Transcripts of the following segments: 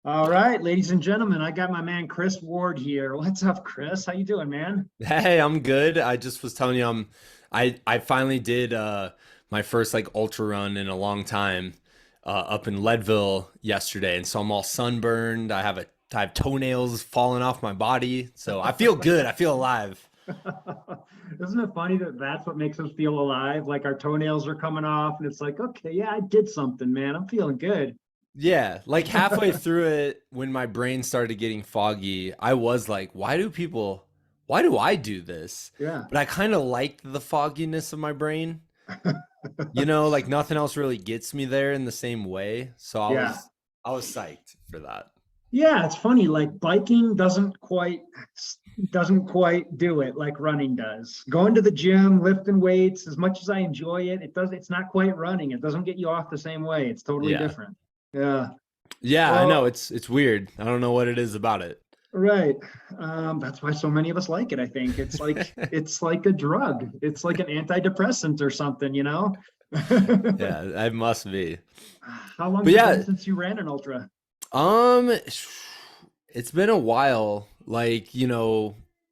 All right, ladies and gentlemen, I got my man Chris Ward here. What's up, Chris? How you doing, man? Hey, I'm good. I just was telling you I finally did my first like ultra run in a long time up in Leadville yesterday, and so I'm all sunburned. I have toenails falling off my body, so I feel good. I feel alive. Isn't it funny that that's what makes us feel alive? Like our toenails are coming off, and it's like, okay, yeah, I did something, man. I'm feeling good. Yeah, like halfway through it when my brain started getting foggy, I was like, why do I do this? Yeah. But I kind of liked the fogginess of my brain. Like nothing else really gets me there in the same way. So Yeah. I was psyched for that. Yeah, it's funny. Like biking doesn't quite do it like running does. Going to the gym, lifting weights, as much as I enjoy it, it's not quite running. It doesn't get you off the same way. It's totally Yeah. different. Yeah. Yeah, I know Well, it's weird. I don't know what it is about it. right. That's why so many of us like it, I think. It's like a drug. It's like an antidepressant or something, you know? Yeah, it must be. How long But has it been yeah, since you ran an ultra? um it's been a while. Like,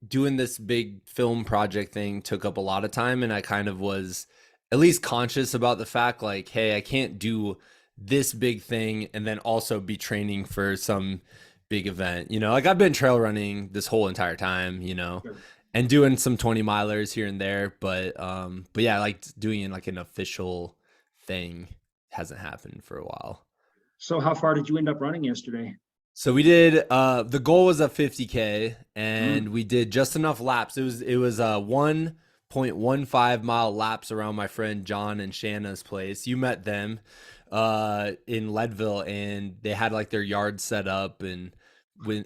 doing this big film project thing took up a lot of time, and I kind of was at least conscious about the fact like, hey, I can't do this big thing and then also be training for some big event. Like I've been trail running this whole entire time, Sure. and doing some 20 milers here and there, but yeah, like doing like an official thing hasn't happened for a while. So how far did you end up running yesterday? So we did the goal was a 50K, Mm, and we did just enough laps. It was a 1.15 mile laps around my friend John and Shanna's place. You met them in Leadville, and they had like their yard set up and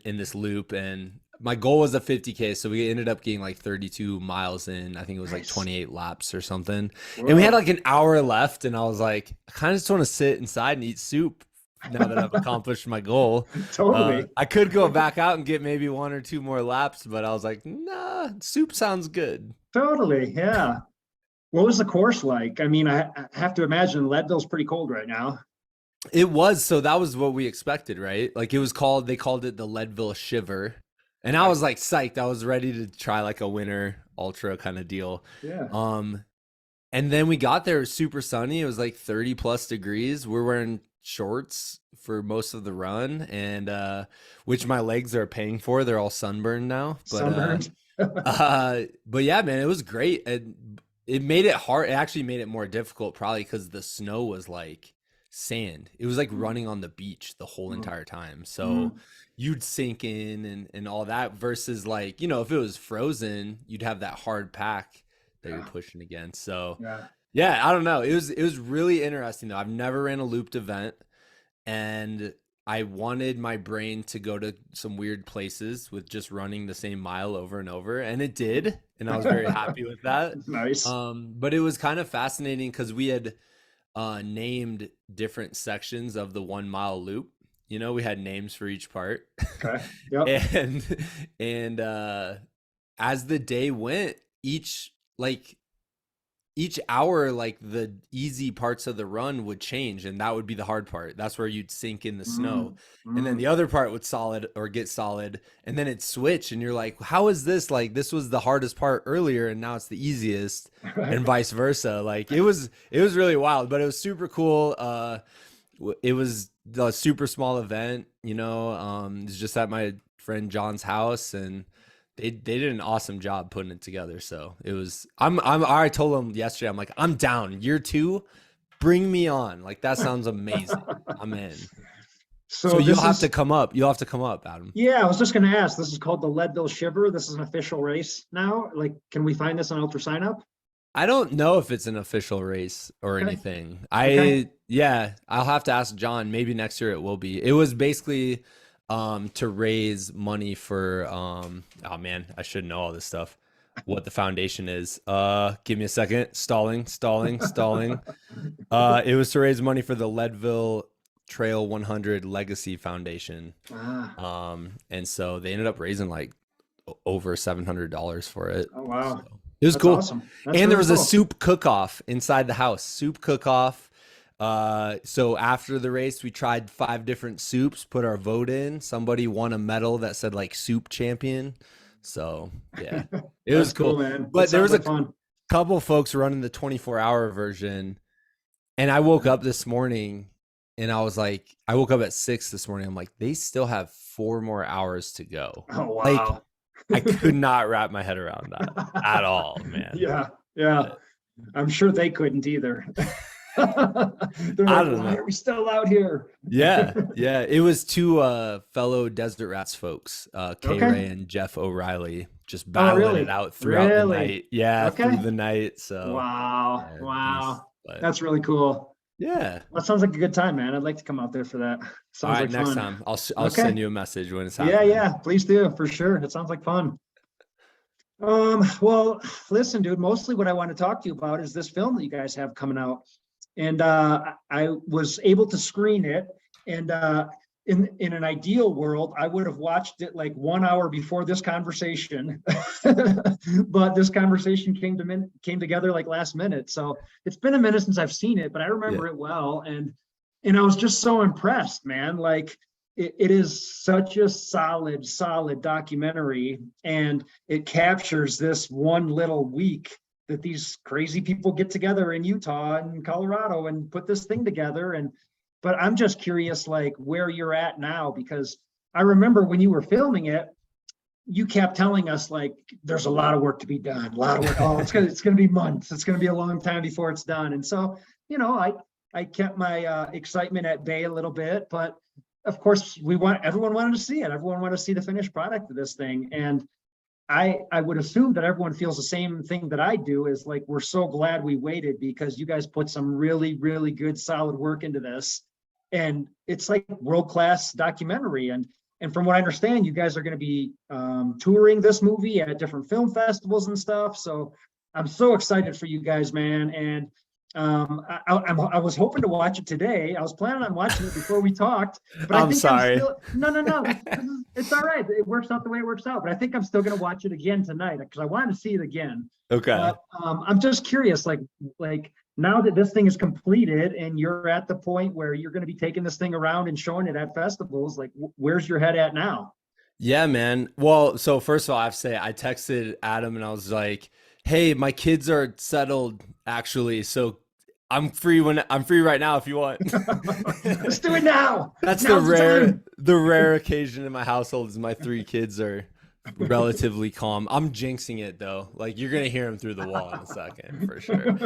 in this loop, and my goal was a 50K, so we ended up getting like 32 miles in. I think it was like nice. 28 laps or something. And we had Whoa. like an hour left, and I was like, I kind of just want to sit inside and eat soup now that I've accomplished my goal. Totally. I could go back out and get maybe one or two more laps, but I was like, nah, soup sounds good. Totally. Yeah. What was the course like? I mean, I have to imagine Leadville's pretty cold right now. It was, so that was what we expected, right? Like they called it the Leadville Shiver. And I Okay. was like psyched. I was ready to try like a winter ultra kind of deal. Yeah. Um, and then we got there, it was super sunny. It was like 30 plus degrees. We're wearing shorts for most of the run, and which my legs are paying for. They're all sunburned now. Sunburned. But yeah, man, it was great. It made it hard. It actually made it more difficult, probably because the snow was like sand. It was like Mm, running on the beach the whole mm, entire time. So mm. you'd sink in and all that versus like, if it was frozen, you'd have that hard pack that you're Yeah. pushing against. So Yeah. yeah, I don't know. It was really interesting though. I've never ran a looped event, and I wanted my brain to go to some weird places with just running the same mile over and over, and it did, and I was very happy with that. Nice. But it was kind of fascinating because we had named different sections of the 1 mile loop. We had names for each part, Okay. Yep. and as the day went, each like each hour, like the easy parts of the run would change, and that would be the hard part. That's where you'd sink in the snow, Mm, and then mm. the other part would solid or get solid, and then it'd switch, and you're like, how is this, like this was the hardest part earlier and now it's the easiest, Right. and vice versa. Like it was really wild, but it was super cool. It was the super small event, it's just at my friend John's house, and they did an awesome job putting it together. So it was I told him yesterday, I'm like, I'm down. Year two, bring me on. Like that sounds amazing. I'm in. So So this is, you'll have to come up, Adam. yeah, I was just going to ask. This is called the Leadville Shiver. This is an official race now. Like, can we find this on Ultra Sign Up? I don't know if it's an official race or Okay. anything. Okay. Yeah, I'll have to ask John. Maybe next year it will be. It was basically to raise money for oh man, I should know all this stuff. What the foundation is. Give me a second. Stalling. It was to raise money for the Leadville Trail 100 Legacy Foundation. Ah, And so they ended up raising like over $700 for it. oh, So wow. it was That's cool. awesome. That's And there really was a cool. soup cook off inside the house. Soup cook off. So after the race, we tried 5 different soups, put our vote in. Somebody won a medal that said like soup champion. So yeah, it was That's cool, cool. man. That But there sounds was a like fun. couple folks running the 24-hour version, and I woke up this morning and I was like, I woke up at 6 this morning. I'm like, they still have 4 more hours to go. Oh, Like, wow. I could not wrap my head around that at all, man. Yeah, yeah. But I'm sure they couldn't either. They're I like, don't why know. are we still out here? Yeah, yeah. It was two fellow Desert Rats folks, K Okay. Ray and Jeff O'Reilly, just Oh, battling it really? out throughout the Really? night. Yeah, Okay. through the night. So Wow. yeah, beast. Wow. But That's really cool. yeah. That sounds like a good time, man. I'd like to come out there for that. All Sounds right, like next fun. time I'll Okay. send you a message when it's Yeah, happening. yeah. Please do, for sure. It sounds like fun. Well, listen, dude, mostly what I want to talk to you about is this film that you guys have coming out. And I was able to screen it. And in an ideal world, I would have watched it like 1 hour before this conversation. But this conversation came together like last minute. So it's been a minute since I've seen it, but I Yeah. remember it well. And I was just so impressed, man. Like it is such a solid documentary, and it captures this one little week that these crazy people get together in Utah and Colorado and put this thing together. But I'm just curious, like where you're at now, because I remember when you were filming it, you kept telling us like there's a lot of work to be done, a lot of work. Oh, it's gonna be months. It's gonna be a long time before it's done. And so, I kept my excitement at bay a little bit, but of course everyone wanted to see it. Everyone wanted to see the finished product of this thing. And I would assume that everyone feels the same thing that I do, is like, we're so glad we waited, because you guys put some really good solid work into this. And it's like world-class documentary. And from what I understand, you guys are going to be touring this movie at different film festivals and stuff. So I'm so excited for you guys, man. And I was hoping to watch it today. I was planning on watching it before we talked, but I I'm think I'm sorry. still, no. It's all right. It works out the way it works out. But I think I'm still going to watch it again tonight because I want to see it again. Okay. But I'm just curious, like now that this thing is completed and you're at the point where you're going to be taking this thing around and showing it at festivals, like where's your head at now? Yeah, man. Well, so first of all, I have to say I texted Adam and I was like, "Hey, my kids are settled actually, so I'm free right now if you want." Let's do it now. That's Now's the time. the rare occasion in my household is my 3 kids are relatively calm. I'm jinxing it though. Like you're gonna hear them through the wall in a second for sure.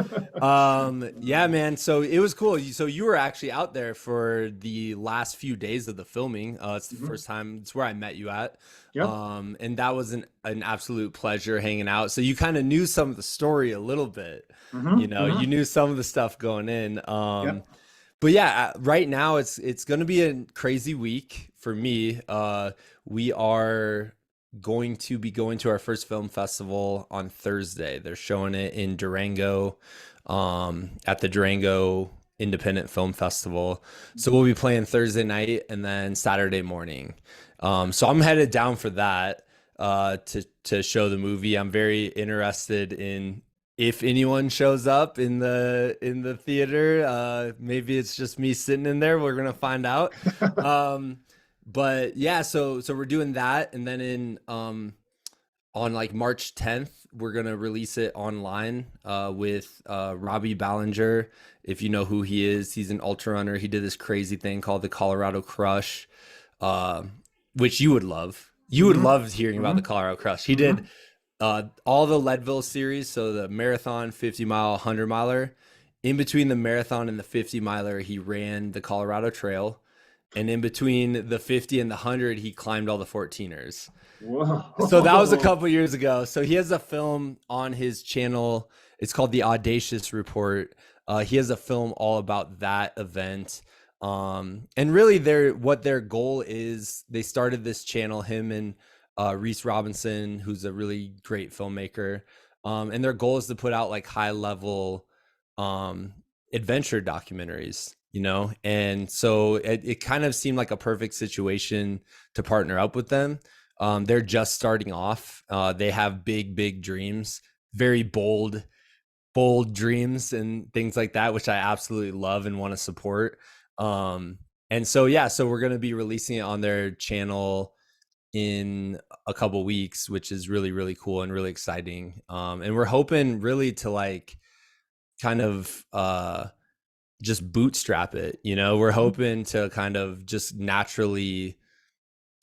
Yeah, man. So it was cool. So you were actually out there for the last few days of the filming. It's the first time. It's where I met you at. Yep. And that was an absolute pleasure hanging out. So you kind of knew some of the story a little bit. You knew some of the stuff going in. Yep. But yeah, right now it's going to be a crazy week for me. We are going to be going to our first film festival on Thursday. They're showing it in Durango, at the Durango Independent Film Festival. So we'll be playing Thursday night and then Saturday morning. So I'm headed down for that, to show the movie. I'm very interested in if anyone shows up in the theater. Maybe it's just me sitting in there. We're gonna find out. But yeah, so we're doing that, and then on like March 10th, we're gonna release it online with Robbie Ballinger. If you know who he is, he's an ultra runner. He did this crazy thing called the Colorado Crush, which you would love. You would love hearing about the Colorado Crush. He did all the Leadville series, so the marathon, 50 mile, 100 miler. In between the marathon and the 50 miler, he ran the Colorado Trail. And in between the 50 and the 100, he climbed all the 14ers. Whoa. So that was a couple years ago. So he has a film on his channel. It's called The Audacious Report. He has a film all about that event. And really what their goal is, they started this channel, him and Reese Robinson, who's a really great filmmaker. And their goal is to put out like high level adventure documentaries, and so it kind of seemed like a perfect situation to partner up with them. They're just starting off. They have big dreams, very bold, bold dreams and things like that, which I absolutely love and want to support. And so yeah, so we're going to be releasing it on their channel in a couple weeks, which is really, really cool and really exciting. And we're hoping really to like kind of just bootstrap it, you know. We're hoping to kind of just naturally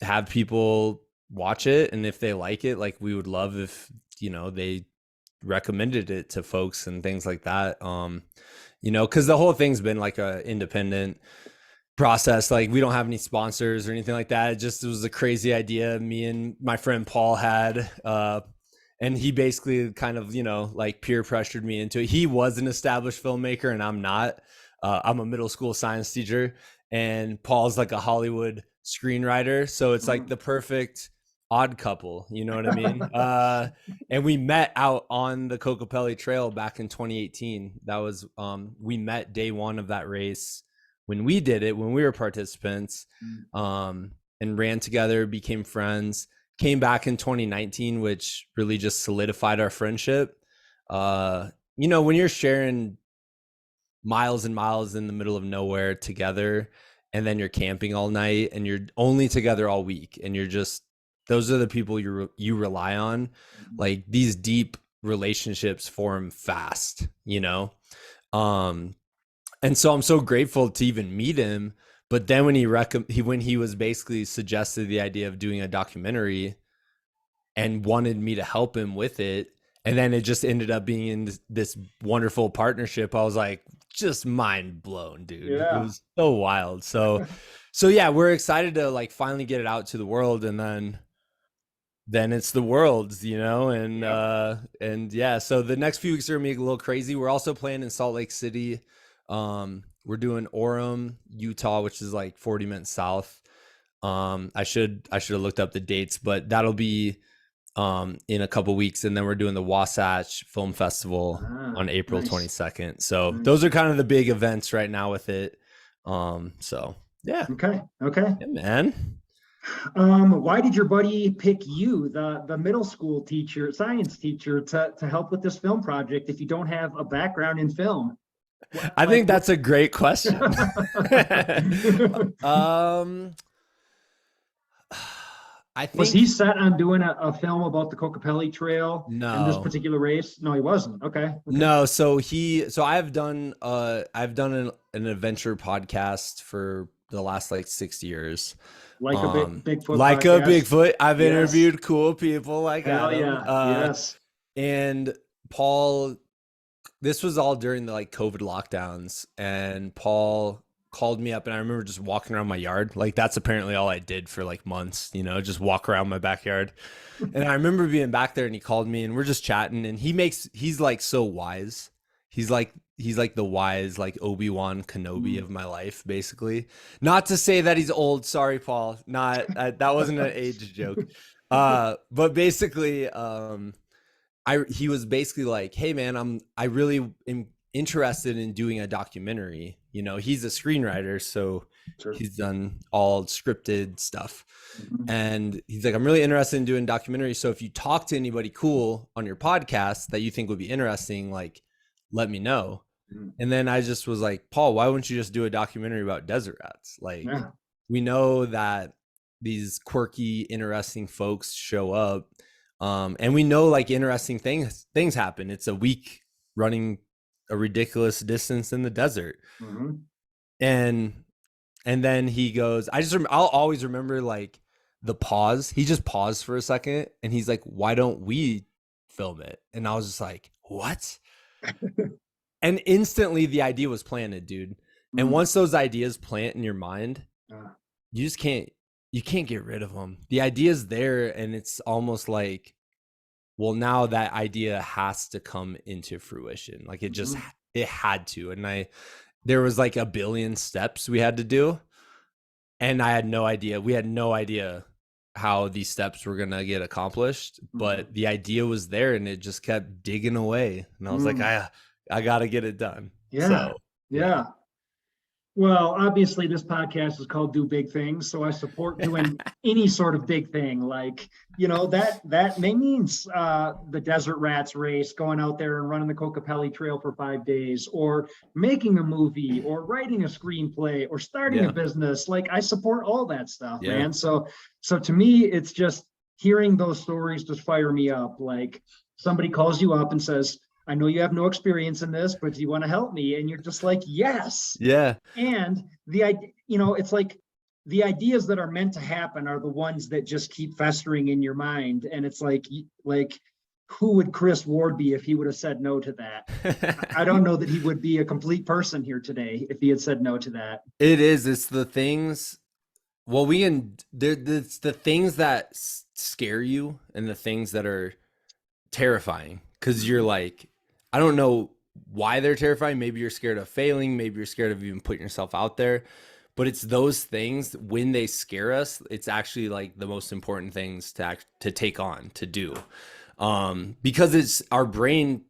have people watch it, and if they like it, like we would love if, you know, they recommended it to folks and things like that. You know, because the whole thing's been like a independent process. Like we don't have any sponsors or anything like that. It was a crazy idea me and my friend Paul had, and he basically kind of, you know, like peer pressured me into it. He was an established filmmaker and I'm not. I'm a middle school science teacher, and Paul's like a Hollywood screenwriter, so it's like the perfect odd couple, you know what I mean? And we met out on the Kokopelli Trail back in 2018. That was we met day one of that race when we did it, when we were participants, and ran together, became friends, came back in 2019, which really just solidified our friendship. You know, when you're sharing miles and miles in the middle of nowhere together, and then you're camping all night and you're only together all week, and you're just, those are the people you rely on. Like these deep relationships form fast, you know? And so I'm so grateful to even meet him. But then when he was basically suggested the idea of doing a documentary and wanted me to help him with it, and then it just ended up being in this wonderful partnership, I was like, just mind blown, dude. Yeah. It was so wild. So yeah, we're excited to like finally get it out to the world, and then it's the world's, you know. And yeah, so the next few weeks are gonna be a little crazy. We're also playing in Salt Lake City. We're doing Orem, Utah, which is like 40 minutes south. I should have looked up the dates, but that'll be in a couple weeks. And then we're doing the Wasatch Film Festival on April 22nd. So those are kind of the big events right now with it. So yeah. Okay. Yeah, man. Why did your buddy pick you, the middle school teacher, science teacher, to help with this film project if you don't have a background in film? I think that's a great question. I think, was he set on doing a film about the Kokopelli Trail and this no, particular race? No, he wasn't. Okay. no. So I've done an adventure podcast for the last like 6 years. Like a Bigfoot like podcast. a Bigfoot. I've Yes. interviewed cool people like Hell Adam. yeah. Yes. And Paul, this was all during the like COVID lockdowns, and Paul called me up, and I remember just walking around my yard. Like that's apparently all I did for like months, you know, just walk around my backyard. And I remember being back there, and he called me, and we're just chatting, and he's like so wise. He's like the wise, like Obi-Wan Kenobi of my life, basically. Not to say that he's old. Sorry, Paul. Not that wasn't an age joke. But basically, he was basically like, hey man, I really am interested in doing a documentary. You know, he's a screenwriter, so sure. He's done all scripted stuff. And he's like, I'm really interested in doing documentaries. So if you talk to anybody cool on your podcast that you think would be interesting, like, let me know. And then I just was like, Paul, why wouldn't you just do a documentary about desert rats? Like, we know that these quirky, interesting folks show up. And we know like interesting things happen. It's a week running a ridiculous distance in the desert. And then he goes, I'll always remember like the pause. He just paused for a second, and he's like, why don't we film it? And I was just like, what? And instantly the idea was planted, dude. And once those ideas plant in your mind, you can't get rid of them. The idea's there, and it's almost like, well, now that idea has to come into fruition. Like it just, it had to. And there was like a billion steps we had to do. And I had no idea. We had no idea how these steps were going to get accomplished, but the idea was there, and it just kept digging away. And I was like, I got to get it done. Yeah. So, yeah. Well, obviously, this podcast is called "Do Big Things," so I support doing any sort of big thing. Like, that may means the Desert Rats race, going out there and running the Kokopelli Trail for 5 days, or making a movie, or writing a screenplay, or starting a Yeah. business. Like, I support all that stuff, Yeah. man. So to me, it's just hearing those stories just fire me up. Like, somebody calls you up and says, "I know you have no experience in this, but do you want to help me?" And you're just like, "Yes." Yeah. And the idea, it's like the ideas that are meant to happen are the ones that just keep festering in your mind. And it's like who would Chris Ward be if he would have said no to that? I don't know that he would be a complete person here today if he had said no to that. It is. It's the things. Well, it's the things that scare you and the things that are terrifying because you're like, I don't know why they're terrifying. Maybe you're scared of failing. Maybe you're scared of even putting yourself out there. But it's those things when they scare us, it's actually like the most important things to take on, to do. Because it's our brain,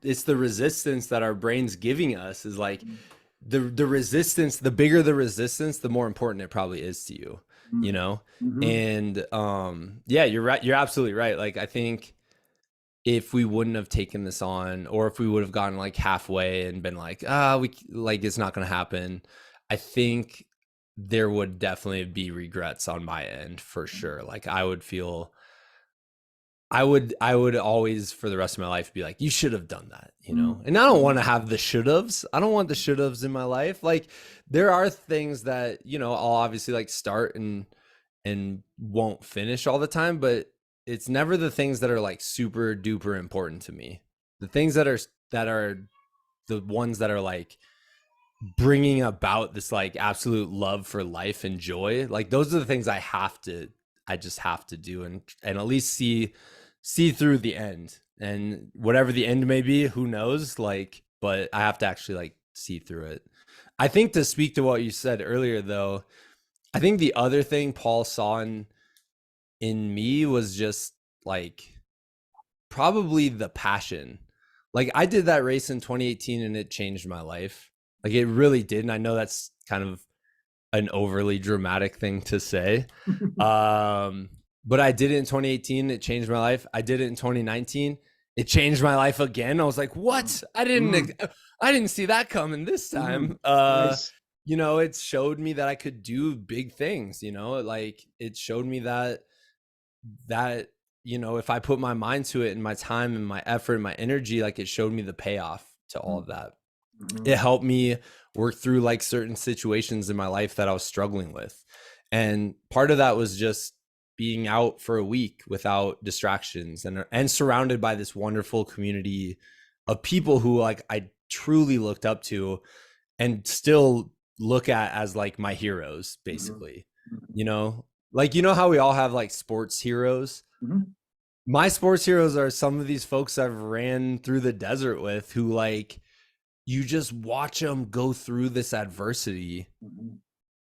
it's the resistance that our brain's giving us is like the resistance, the bigger the resistance, the more important it probably is to you, you know? Mm-hmm. And yeah, you're right. You're absolutely right. Like I think if we wouldn't have taken this on, or if we would have gotten like halfway and been like, we like it's not going to happen, I think there would definitely be regrets on my end for sure. Like I would always for the rest of my life be like, you should have done that, you know? And I don't want to have the should haves. I don't want the should haves in my life. Like there are things that, I'll obviously like start and won't finish all the time, but it's never the things that are like super duper important to me. The things that are the ones that are like bringing about this like absolute love for life and joy. Like those are the things I just have to do and at least see through the end. And whatever the end may be, who knows? Like, but I have to actually like see through it. I think to speak to what you said earlier though, I think the other thing Paul saw in me was just like probably the passion. Like I did that race in 2018 and it changed my life. Like it really did. And I know that's kind of an overly dramatic thing to say. But I did it in 2018. It changed my life. I did it in 2019. It changed my life again. I was like, what? I didn't see that coming this time. Nice. It showed me that I could do big things, like it showed me that if I put my mind to it and my time and my effort and my energy, like it showed me the payoff to all of that. It helped me work through like certain situations in my life that I was struggling with. And part of that was just being out for a week without distractions and surrounded by this wonderful community of people who like I truly looked up to and still look at as like my heroes, basically. Like how we all have like sports heroes. My sports heroes are some of these folks I've ran through the desert with who like you just watch them go through this adversity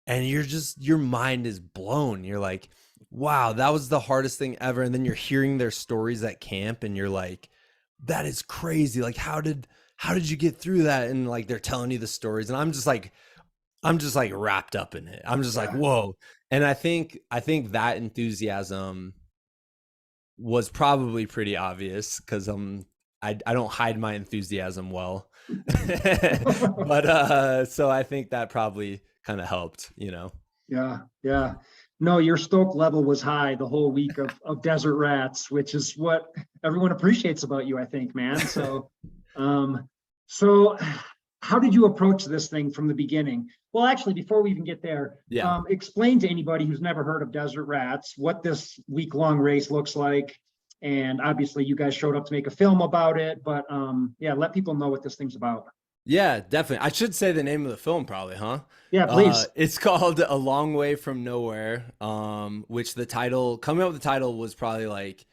and your mind is blown. You're like, wow, that was the hardest thing ever. And then you're hearing their stories at camp and you're like, that is crazy. Like, how did you get through that? And like, they're telling you the stories and I'm just like wrapped up in it. I'm just like, whoa. And I think that enthusiasm was probably pretty obvious because I don't hide my enthusiasm well. But so I think that probably kind of helped. Yeah. No, your stoke level was high the whole week of Desert Rats, which is what everyone appreciates about you, I think, man. Um, so how did you approach this thing from the beginning? Well, actually, before we even get there, Yeah. explain to anybody who's never heard of Desert Rats what this week-long race looks like. And obviously, you guys showed up to make a film about it, but yeah, let people know what this thing's about. Yeah, definitely. I should say the name of the film probably, huh? Yeah, please. It's called A Long Way from Nowhere, which coming up with the title was probably like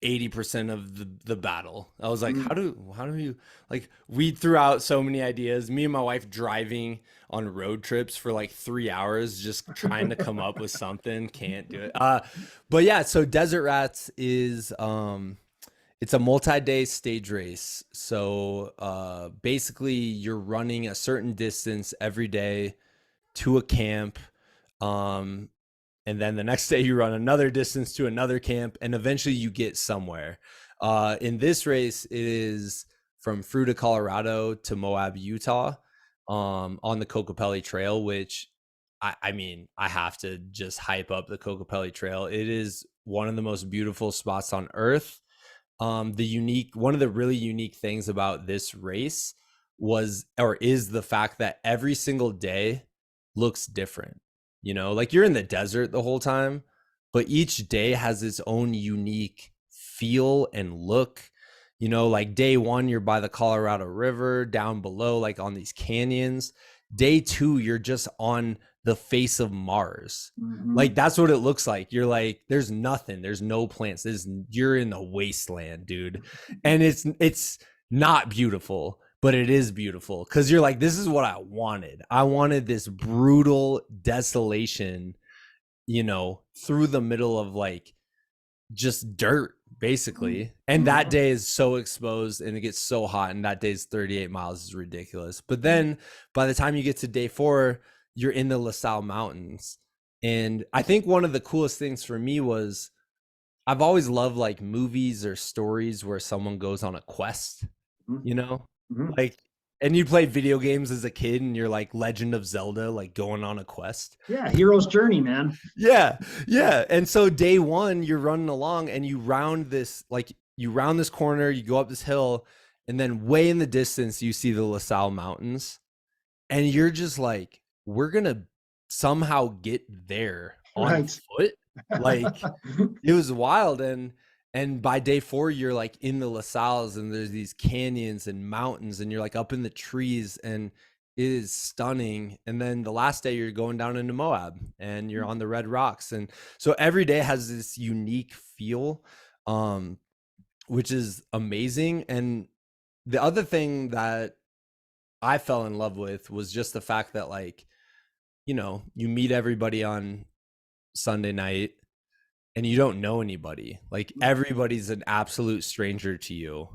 80% of the battle. I was like, how do you like we threw out so many ideas. Me and my wife driving on road trips for like 3 hours, just trying to come up with something. Can't do it. But yeah, so Desert Rats It's a multi-day stage race. So basically you're running a certain distance every day to a camp. Um, and then the next day you run another distance to another camp, and eventually you get somewhere. In this race, it is from Fruita, Colorado to Moab, Utah, on the Kokopelli Trail, which I mean, I have to just hype up the Kokopelli Trail. It is one of the most beautiful spots on earth. One of the really unique things about this race is the fact that every single day looks different. You know, like you're in the desert the whole time, but each day has its own unique feel and look. You know, like day one, you're by the Colorado River, down below, like on these canyons. Day two, you're just on the face of Mars. Like that's what it looks like. You're like, there's nothing, there's no plants. You're in a wasteland, dude. And it's not beautiful, but it is beautiful because you're like, this is what I wanted. I wanted this brutal desolation, you know, through the middle of like just dirt, basically. And that day is so exposed and it gets so hot, and that day's 38 miles is ridiculous. But then by the time you get to day 4, you're in the La Salle Mountains. And I think one of the coolest things for me was I've always loved like movies or stories where someone goes on a quest, you know, like, and you play video games as a kid and you're like Legend of Zelda, like going on a quest. Yeah, hero's journey, man. Yeah. And so day 1, you're running along and you round this corner, you go up this hill, and then way in the distance, you see the La Salle Mountains. And you're just like, we're going to somehow get there on foot. Like it was wild. And by day 4, you're like in the La Salles and there's these canyons and mountains and you're like up in the trees and it is stunning. And then the last day you're going down into Moab and you're on the red rocks. And so every day has this unique feel, which is amazing. And the other thing that I fell in love with was just the fact that, like, you know, you meet everybody on Sunday night and you don't know anybody. Like everybody's an absolute stranger to you.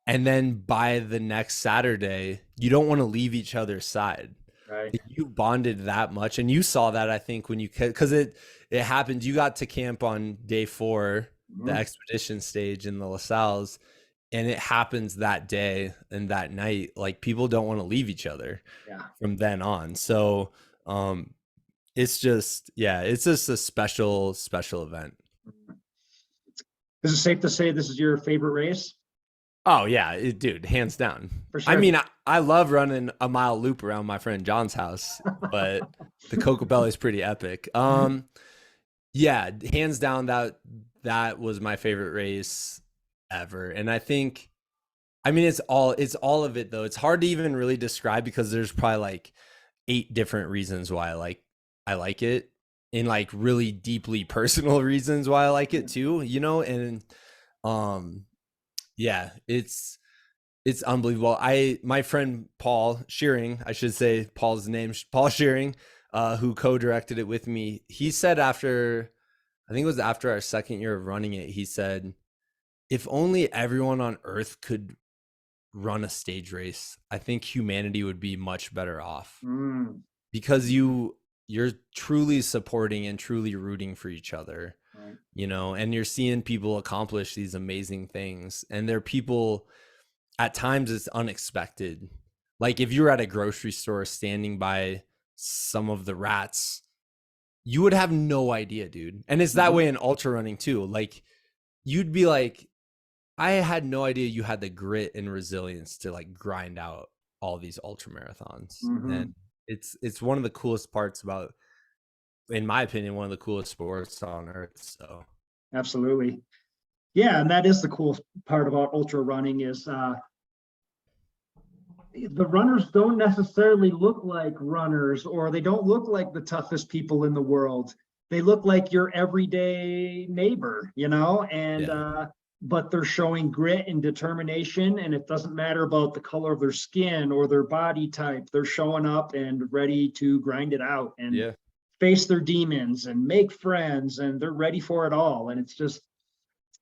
And then by the next Saturday, you don't want to leave each other's side. Right. Like, you bonded that much. And you saw that, I think, when because it happened. You got to camp on day 4, the expedition stage in the La Salles. And it happens that day and that night. Like people don't want to leave each other from then on. So it's just a special event. Is it safe to say this is your favorite race? Oh yeah, dude, hands down. For sure. I mean, I love running a mile loop around my friend John's house, but the Kokopelli is pretty epic. Yeah, hands down, that was my favorite race ever. And I think, I mean, it's all of it though. It's hard to even really describe because there's probably like 8 different reasons why I like it, and like really deeply personal reasons why I like it too, you know. And yeah, it's unbelievable. My friend Paul Shearing, I should say Paul's name, Paul Shearing, who co-directed it with me, he said I think it was after our second year of running it, he said, if only everyone on earth could run a stage race, I think humanity would be much better off. Because you're truly supporting and truly rooting for each other, right? You know, and you're seeing people accomplish these amazing things. And they're people, at times it's unexpected. Like if you were at a grocery store standing by some of the rats, you would have no idea, dude. And it's that way in ultra running too. Like you'd be like, I had no idea you had the grit and resilience to like grind out all these ultra marathons. And it's one of the coolest parts about, in my opinion, one of the coolest sports on earth. So absolutely. Yeah, and that is the cool part about ultra running is the runners don't necessarily look like runners, or they don't look like the toughest people in the world. They look like your everyday neighbor, you know, and but they're showing grit and determination, and it doesn't matter about the color of their skin or their body type. They're showing up and ready to grind it out and face their demons and make friends, and they're ready for it all. And it's just,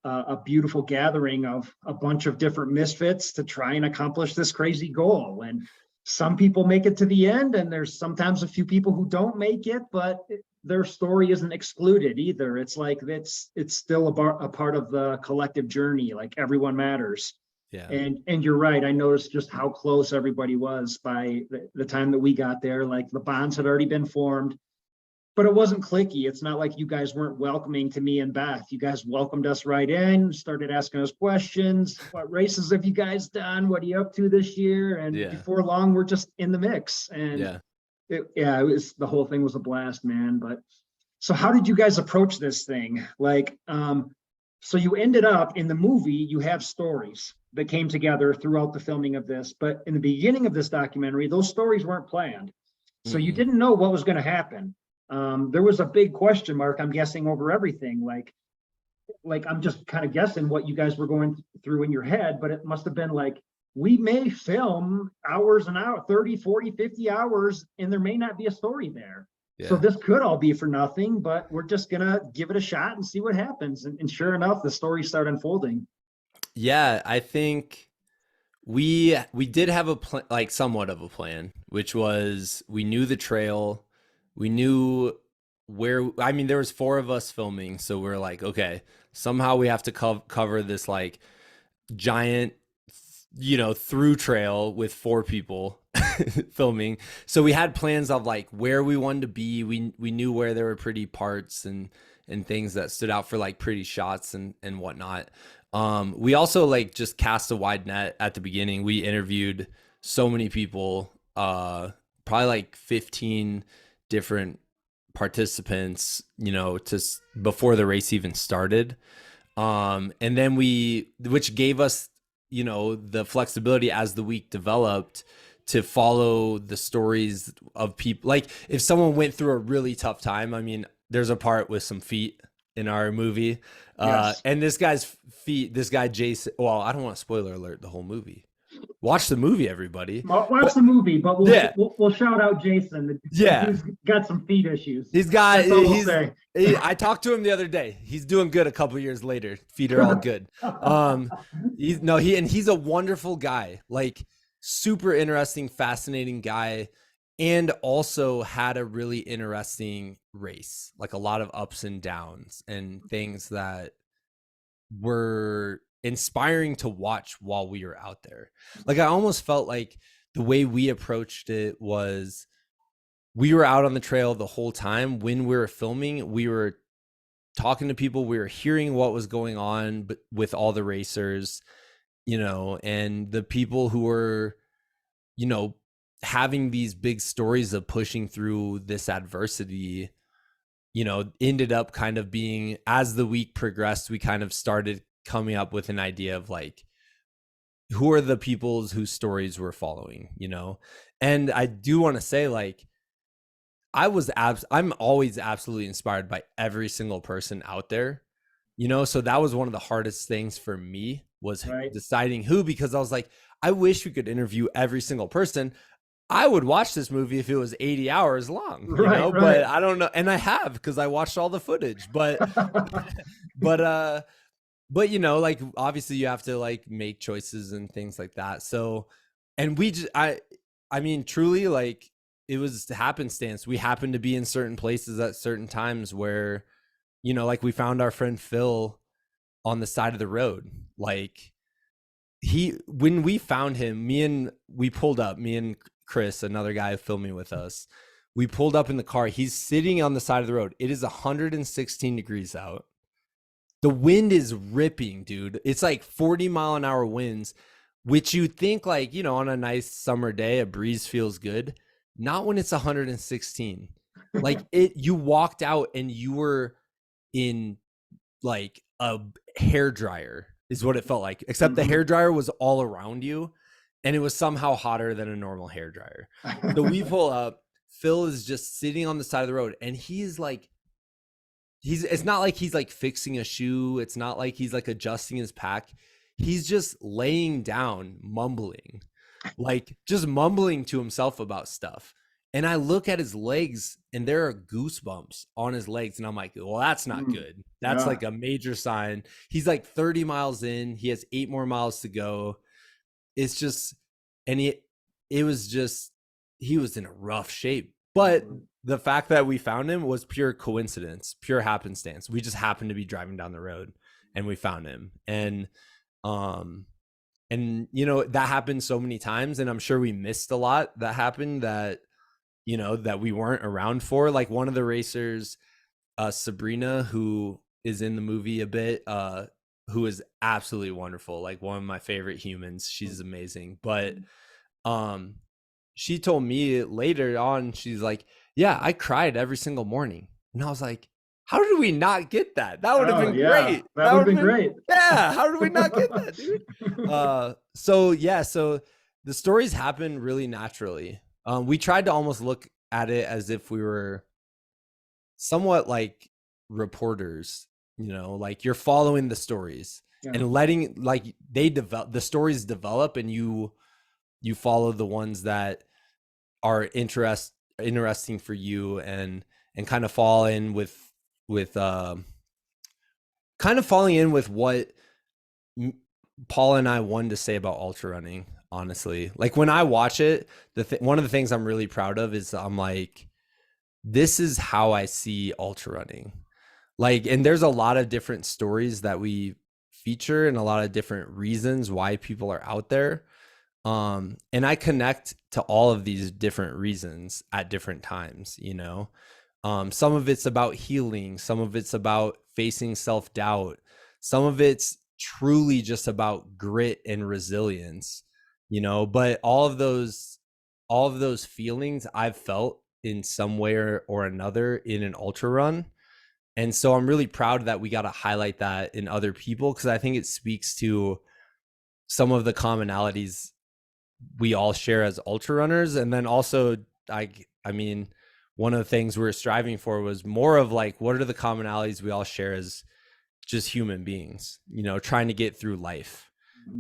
a beautiful gathering of a bunch of different misfits to try and accomplish this crazy goal. And some people make it to the end, and there's sometimes a few people who don't make it, but their story isn't excluded either. It's like it's still a part of the collective journey. Like everyone matters. Yeah. And you're right. I noticed just how close everybody was by the time that we got there. Like the bonds had already been formed, but it wasn't cliquey. It's not like you guys weren't welcoming to me and Beth. You guys welcomed us right in, started asking us questions. What races have you guys done? What are you up to this year? And before long, we're just in the mix. And it was, the whole thing was a blast, man. But so how did you guys approach this thing? Like, so you ended up in the movie, you have stories that came together throughout the filming of this, but in the beginning of this documentary, those stories weren't planned. So you didn't know what was going to happen. There was a big question mark, I'm guessing, over everything. Like I'm just kind of guessing what you guys were going through in your head, but it must have been like, we may film hours and hours, 30, 40, 50 hours, and there may not be a story there. So this could all be for nothing, but we're just going to give it a shot and see what happens. And sure enough, the stories start unfolding. Yeah, I think we did have like somewhat of a plan, which was we knew the trail. We knew where, I mean, there was 4 of us filming. So we're like, okay, somehow we have to cover this like giant, through trail with 4 people filming. So we had plans of like where we wanted to be. We knew where there were pretty parts and things that stood out for like pretty shots and whatnot. We also like just cast a wide net at the beginning. We interviewed so many people, probably like 15 different participants, before the race even started. And then which gave us, the flexibility as the week developed to follow the stories of people. Like if someone went through a really tough time, I mean, there's a part with some feet in our movie. And this guy's feet, this guy, Jason, well, I don't want to spoiler alert the whole movie. Watch the movie, everybody. Watch the movie, but we'll shout out Jason. He's got some feet issues. I talked to him the other day. He's doing good a couple years later. Feet are all good. He's a wonderful guy, like super interesting, fascinating guy, and also had a really interesting race, like a lot of ups and downs and things that were inspiring to watch while we were out there. Like I almost felt like the way we approached it was we were out on the trail the whole time. When we were filming, we were talking to people, we were hearing what was going on with all the racers, and the people who were, having these big stories of pushing through this adversity, ended up kind of being, as the week progressed, we kind of started coming up with an idea of like, who are the people whose stories we're following, And I do want to say, like, I'm always absolutely inspired by every single person out there, so that was one of the hardest things for me was deciding who, because I was like, I wish we could interview every single person. I would watch this movie if it was 80 hours long, but I don't know. And I have, because I watched all the footage, but like obviously you have to like make choices and things like that. So, and I mean, truly, like it was happenstance. We happened to be in certain places at certain times where, like we found our friend Phil on the side of the road. Like when we found him, me and Chris, another guy filming with us, we pulled up in the car. He's sitting on the side of the road. It is 116 degrees out. The wind is ripping, dude. It's like 40-mile-an-hour winds, which you'd think like, on a nice summer day, a breeze feels good. Not when it's 116. Like you walked out and you were in like a hair dryer is what it felt like, except the hair dryer was all around you and it was somehow hotter than a normal hair dryer. So we pull up, Phil is just sitting on the side of the road and he's like, it's not like he's like fixing a shoe. It's not like he's like adjusting his pack. He's just laying down, mumbling, like just mumbling to himself about stuff. And I look at his legs and there are goosebumps on his legs. And I'm like, well, that's not good. That's Yeah. like a major sign. He's like 30 miles in. He has 8 more miles to go. It's just, and it was just, he was in a rough shape. But the fact that we found him was pure coincidence, pure happenstance. We just happened to be driving down the road and we found him. And you know, that happened so many times, and I'm sure we missed a lot that happened that, you know, that we weren't around for. Like one of the racers, Sabrina, who is in the movie a bit, who is absolutely wonderful, like one of my favorite humans. She's amazing. But she told me later on, she's like, yeah, I cried every single morning. And I was like, how did we not get that? That would have been great. That would have been great. Yeah, how did we not get that, dude? So the stories happen really naturally. We tried to almost look at it as if we were somewhat like reporters, you know, like you're following the stories and letting like the stories develop, and you follow the ones that are interesting for you, and kind of fall in with kind of falling in with what Paul and I wanted to say about ultra running. Honestly, like when I watch it, one of the things I'm really proud of is I'm like, this is how I see ultra running. Like, and there's a lot of different stories that we feature and a lot of different reasons why people are out there. And I connect to all of these different reasons at different times, you know. Some of it's about healing, some of it's about facing self-doubt, some of it's truly just about grit and resilience, you know. But all of those feelings I've felt in some way or another in an ultra run. And so I'm really proud that we got to highlight that in other people, because I think it speaks to some of the commonalities we all share as ultra runners. And then also, I mean, one of the things we were striving for was more of like, what are the commonalities we all share as just human beings, you know, trying to get through life.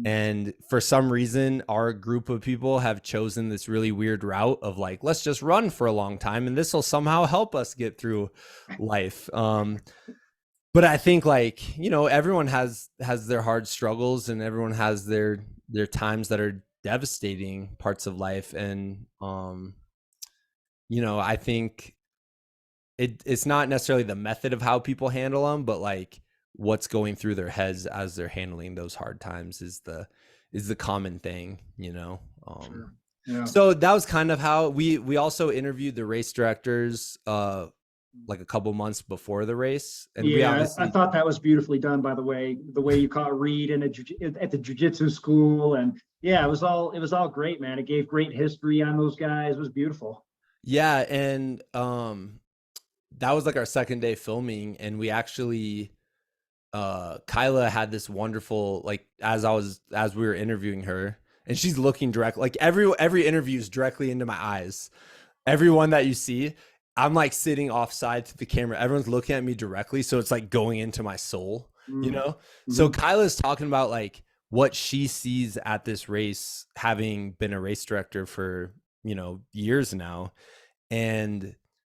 And for some reason, our group of people have chosen this really weird route of like, let's just run for a long time and this will somehow help us get through life. But I think, like, you know, everyone has their hard struggles, and everyone has their times that are devastating parts of life. And, you know, I think it's not necessarily the method of how people handle them, but like what's going through their heads as they're handling those hard times is the common thing, you know. Sure. Yeah. So that was kind of how we also interviewed the race directors like a couple months before the race. And I thought that was beautifully done, by the way you caught Reed at the jiu-jitsu school. And yeah, it was all great, man. It gave great history on those guys. It was beautiful. Yeah. And that was like our second day filming, and we actually Kyla had this wonderful, like, as we were interviewing her, and she's looking directly, like every interview is directly into my eyes. Everyone that you see, I'm like sitting offside to the camera. Everyone's looking at me directly, so it's like going into my soul, you know. So Kyla's talking about like what she sees at this race, having been a race director for, you know, years now, and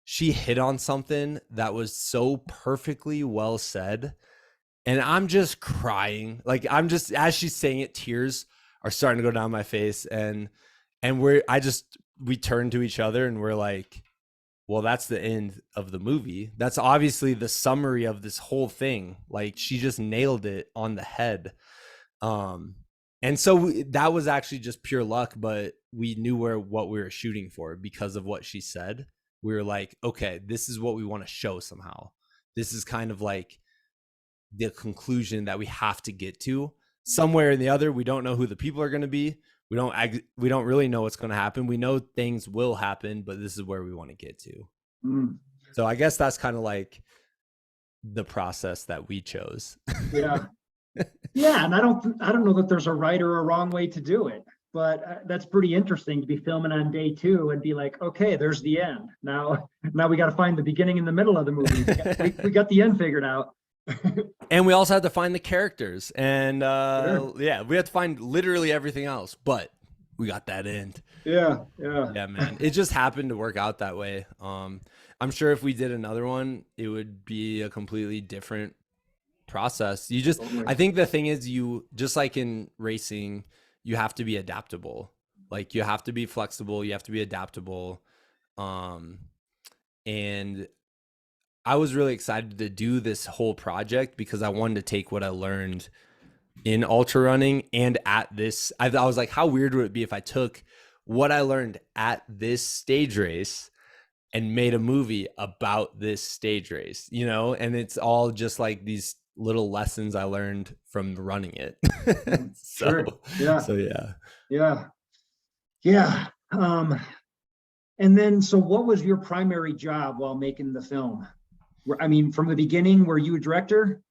she hit on something that was so perfectly well said. And I'm just crying. Like, I'm just, as she's saying it, tears are starting to go down my face. And we turn to each other and we're like, well, that's the end of the movie. That's obviously the summary of this whole thing. Like, she just nailed it on the head. And so that was actually just pure luck, but we knew what we were shooting for because of what she said. We were like, okay, this is what we want to show somehow. This is kind of like the conclusion that we have to get to somewhere or the other. We don't know who the people are going to be. We don't really know what's going to happen. We know things will happen, but this is where we want to get to. So I guess that's kind of like the process that we chose. Yeah. Yeah. And I don't know that there's a right or a wrong way to do it, but that's pretty interesting to be filming on day 2 and be like, okay, there's the end. Now we got to find the beginning and the middle of the movie. We got the end figured out. And we also had to find the characters, and sure. Yeah, we had to find literally everything else, but we got that end. Yeah, yeah. Yeah, man. It just happened to work out that way. I'm sure if we did another one, it would be a completely different process. I Totally. think the thing is, you just like in racing, you have to be adaptable. Like you have to be flexible, you have to be adaptable. Um, and I was really excited to do this whole project because I wanted to take what I learned in ultra running and at this. I was like, how weird would it be if I took what I learned at this stage race and made a movie about this stage race, you know? And it's all just like these little lessons I learned from running it. Sure. Yeah, So yeah. yeah, yeah. And then, so what was your primary job while making the film? I mean, from the beginning, were you a director?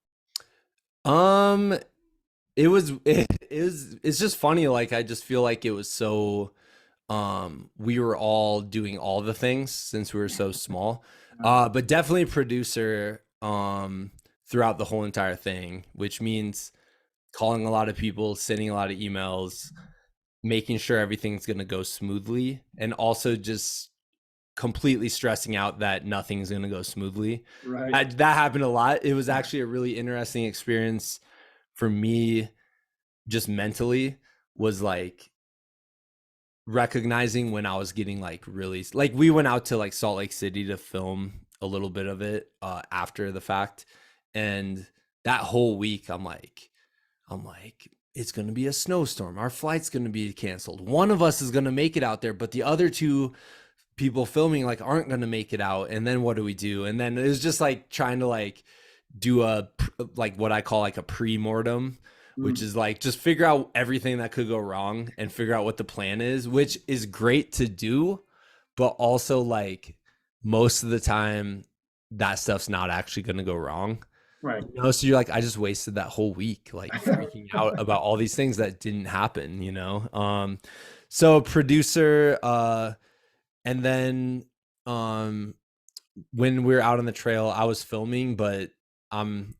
Um, it's just funny. Like, I just feel like it was so, we were all doing all the things since we were so small. But definitely producer, throughout the whole entire thing, which means calling a lot of people, sending a lot of emails, making sure everything's going to go smoothly, and also just completely stressing out that nothing's going to go smoothly. Right. That happened a lot. It was actually a really interesting experience for me, just mentally, was like recognizing when I was getting like really, like, we went out to like Salt Lake City to film a little bit of it after the fact, and that whole week I'm like, it's going to be a snowstorm. Our flight's going to be canceled. One of us is going to make it out there, but the other two people filming like aren't going to make it out. And then what do we do? And then it was just like trying to like do like what I call like a pre-mortem, which is like just figure out everything that could go wrong and figure out what the plan is, which is great to do, but also like most of the time that stuff's not actually going to go wrong. Right. You know, so you're like, I just wasted that whole week like freaking out about all these things that didn't happen, you know? So producer, and then when we were out on the trail, I was filming, but I don't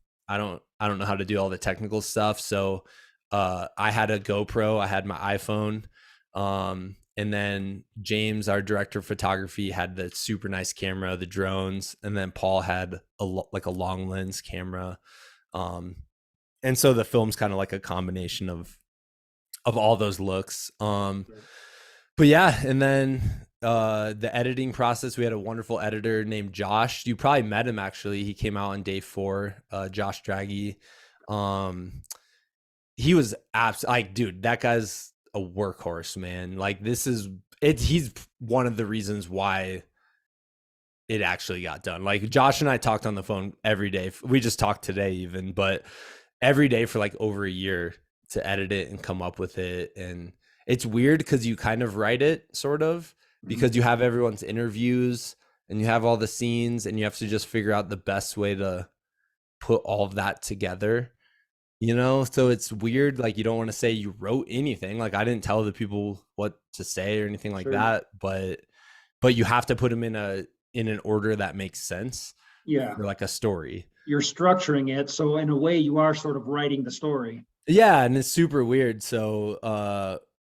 know how to do all the technical stuff. So I had a GoPro, I had my iPhone. And then James, our director of photography, had the super nice camera, the drones, and then Paul had like a long lens camera. And so the film's kind of like a combination of all those looks. But yeah, and then the editing process, we had a wonderful editor named Josh. You probably met him actually. He came out on day 4, Josh Draghi. He was like, dude, that guy's a workhorse, man. Like, this is it. He's one of the reasons why it actually got done. Like, Josh and I talked on the phone every day. We just talked today even, but every day for like over a year to edit it and come up with it. And it's weird because you kind of write it sort of, because you have everyone's interviews and you have all the scenes and you have to just figure out the best way to put all of that together, you know? So it's weird. Like, you don't want to say you wrote anything. Like, I didn't tell the people what to say or anything like that, but you have to put them in an order that makes sense. Yeah. For like a story. You're structuring it. So in a way you are sort of writing the story. Yeah. And it's super weird. So,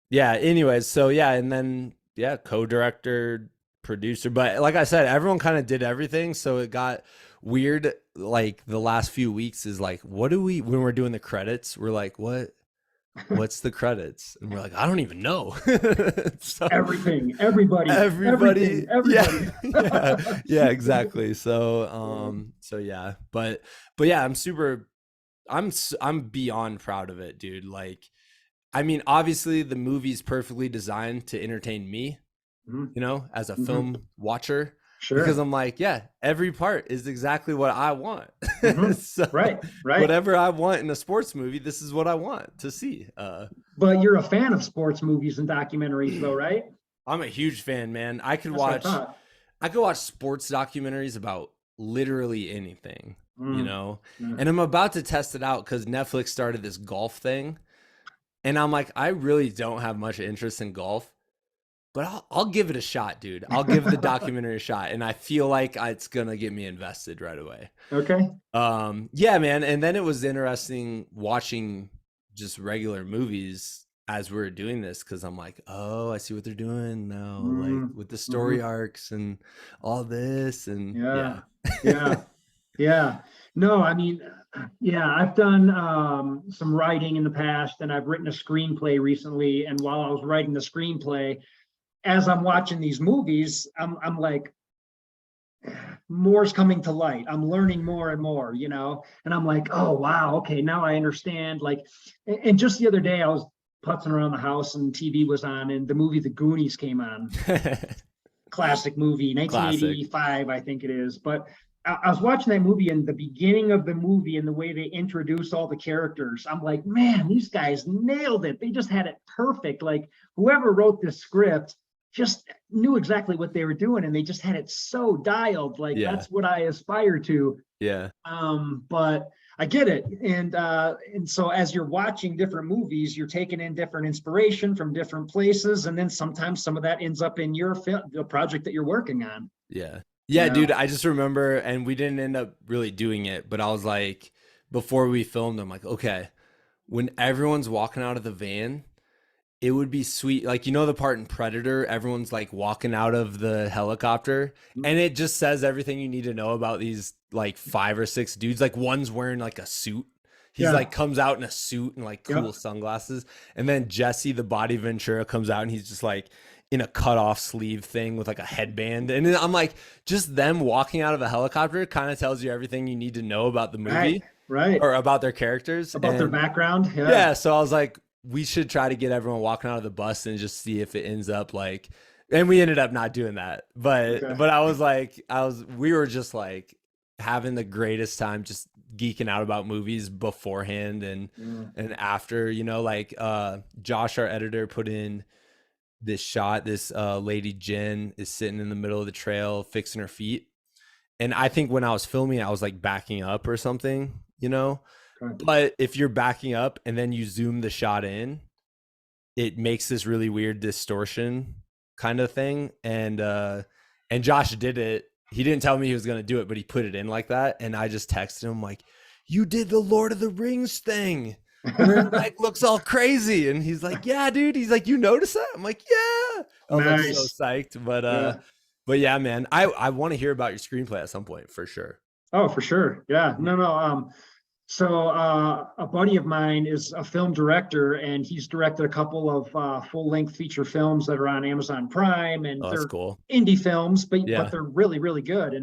yeah, anyways. So yeah. And then, yeah, co-director, producer, but like I said, everyone kind of did everything. So it got weird. Like, the last few weeks is like, what do we, when we're doing the credits, we're like, what's the credits? And we're like, I don't even know. So, Everything, everybody, everybody. everything. Yeah, exactly. So yeah, but yeah, I'm beyond proud of it, dude. Like, I mean, obviously the movie's perfectly designed to entertain me, you know, as a film watcher. Sure. Because I'm like, yeah, every part is exactly what I want. So right. whatever I want in a sports movie, this is what I want to see. But you're a fan of sports movies and documentaries though, right? I'm a huge fan, man. I could That's watch sports documentaries about literally anything, you know? Mm. And I'm about to test it out because Netflix started this golf thing. And I'm like, I really don't have much interest in golf, but I'll give it a shot, dude. I'll give the documentary a shot. And I feel like it's going to get me invested right away. Okay. Yeah, man. And then it was interesting watching just regular movies. as we were doing this, because I'm like, oh, I see what they're doing now, like Mm, with the story mhm. arcs and all this, and Yeah. yeah. Yeah. Yeah. No, I mean, yeah, I've done some writing in the past, and I've written a screenplay recently. And while I was writing the screenplay, as I'm watching these movies, I'm like, more's coming to light. I'm learning more and more, and I'm like, oh wow, okay, now I understand. Like, and just the other day, I was putzing around the house and TV was on, and the movie The Goonies came on. Classic movie, Classic. 1985, I think it is. But I was watching that movie, and the beginning of the movie and the way they introduce all the characters, I'm like, man, these guys nailed it. They just had it perfect. Like, whoever wrote this script just knew exactly what they were doing, and they just had it so dialed. Like, Yeah. that's what I aspire to. Yeah. But I get it. And so as you're watching different movies, you're taking in different inspiration from different places, and then sometimes some of that ends up in your the project that you're working on. Yeah. You Yeah, dude, know? I just remember, and we didn't end up really doing it, but I was like, before we filmed, I'm like, okay, when everyone's walking out of the van, it would be sweet. Like, you know, the part in Predator, everyone's like walking out of the helicopter, and it just says everything you need to know about these like 5 or 6 dudes. Like, one's wearing like a suit. He's Yeah. like comes out in a suit and like cool Yep. sunglasses. And then Jesse, the body Ventura, comes out and he's just like in a cut off sleeve thing with like a headband. And I'm like, just them walking out of a helicopter kind of tells you everything you need to know about the Right. movie Right. or about their characters. About their And background. Yeah. yeah, so I was like, we should try to get everyone walking out of the bus and just see if it ends up like, and we ended up not doing that. But Okay. but I was like, we were just like having the greatest time just geeking out about movies beforehand Mm. and after, like Josh, our editor, put in this shot. This lady Jen is sitting in the middle of the trail fixing her feet. And I think when I was filming, I was like backing up or something. Okay. But if you're backing up and then you zoom the shot in, it makes this really weird distortion kind of thing. And Josh did it. He didn't tell me he was going to do it, but he put it in like that. And I just texted him like, you did the Lord of the Rings thing where it like looks all crazy. And he's like, yeah, dude. He's like, you notice that? I'm like, yeah. I was like so Nice. psyched. But Yeah. but yeah, man, I want to hear about your screenplay at some point for sure. Oh, for sure. Yeah. No. So a buddy of mine is a film director, and he's directed a couple of full-length feature films that are on Amazon Prime, and Oh, that's they're cool. indie films, but Yeah. they're really, really good.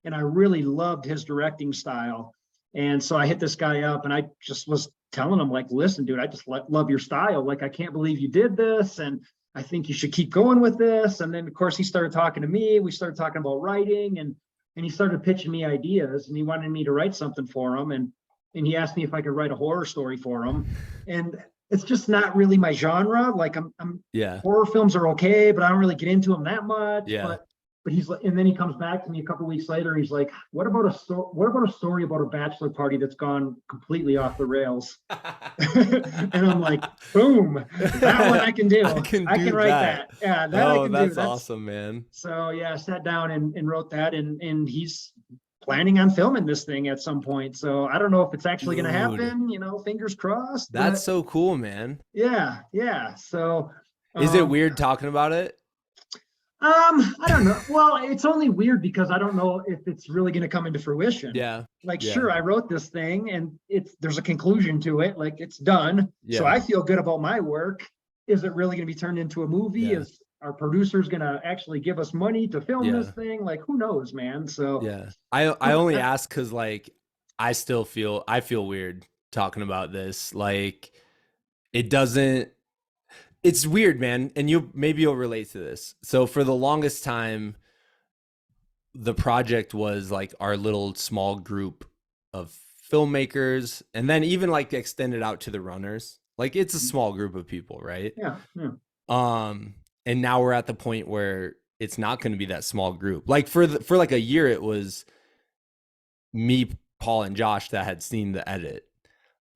And I really loved his directing style. And so I hit this guy up, and I just was telling him like, listen, dude, I just love your style. Like, I can't believe you did this, and I think you should keep going with this. And then of course he started talking to me. We started talking about writing, and he started pitching me ideas, and he wanted me to write something for him. And he asked me if I could write a horror story for him. And it's just not really my genre. Like, I'm Yeah. horror films are okay, but I don't really get into them that much. Yeah. But he's like, and then he comes back to me a couple of weeks later. He's like, what about a story? What about a story about a bachelor party that's gone completely off the rails? And I'm like, boom, that one I can do. I can write that. Yeah, that I Oh, can do. that's awesome, man. So yeah, I sat down and wrote that, and he's planning on filming this thing at some point. So I don't know if it's actually going to Dude, happen, fingers crossed. that's But so cool, man. yeah. So Is it weird talking about it? I don't know. Well, it's only weird because I don't know if it's really going to come into fruition. Yeah. Like, Yeah. sure, I wrote this thing, and there's a conclusion to it. Like, it's done. So Yeah. I feel good about my work. Is it really going to be turned into a movie? Yeah. Is our producers going to actually give us money to film Yeah. this thing? Like, who knows, man? So Yeah. I only ask because like I feel weird talking about this. Like it's weird, man. And maybe you'll relate to this. So for the longest time, the project was like our little small group of filmmakers, and then even like extended out to the runners. Like, it's a small group of people, right? yeah. And now we're at the point where it's not going to be that small group. Like for like a year, it was me, Paul, and Josh that had seen the edit,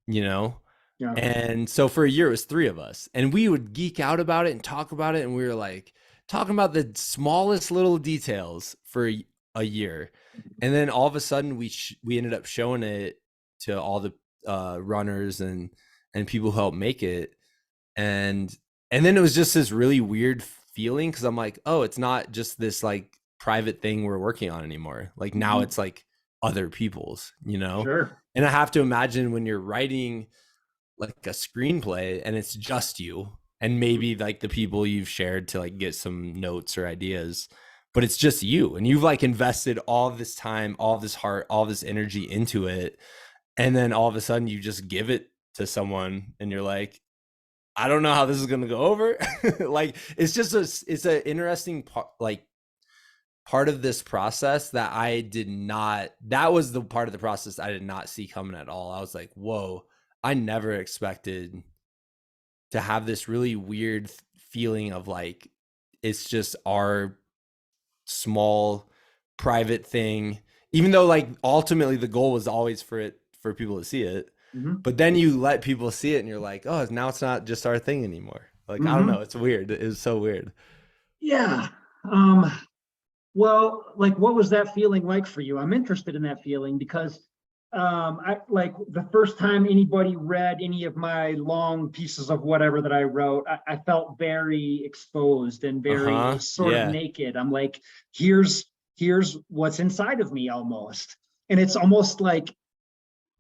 Yeah. And so for a year, it was 3 of us, and we would geek out about it and talk about it, and we were like talking about the smallest little details for a year, and then all of a sudden we ended up showing it to all the runners and people who helped make it, and then it was just this really weird feeling because I'm like, oh, it's not just this like private thing we're working on anymore. Like now Mhm. it's like other people's, you know? Sure. And I have to imagine when you're writing like a screenplay and it's just you and maybe like the people you've shared to like get some notes or ideas, but it's just you and you've like invested all this time, all this heart, all this energy into it. And then all of a sudden you just give it to someone and you're like, I don't know how this is going to go over. Like it's just it's an interesting part, like part of this process that I did not, that was the part of the process I did not see coming at all. I was like, whoa, I never expected to have this really weird feeling of like, it's just our small private thing, even though like ultimately the goal was always for it, for people to see it. Hmm. But then you let people see it and you're like, oh, now it's not just our thing anymore. Like, I don't know. Hmm. It's weird. It was so weird. Yeah. Um, well, like, what was that feeling like for you? I'm interested in that feeling because I like the first time anybody read any of my long pieces of whatever that I wrote, I felt very exposed and very Uh-huh. sort of Yeah. naked. I'm like, here's what's inside of me almost. And it's almost like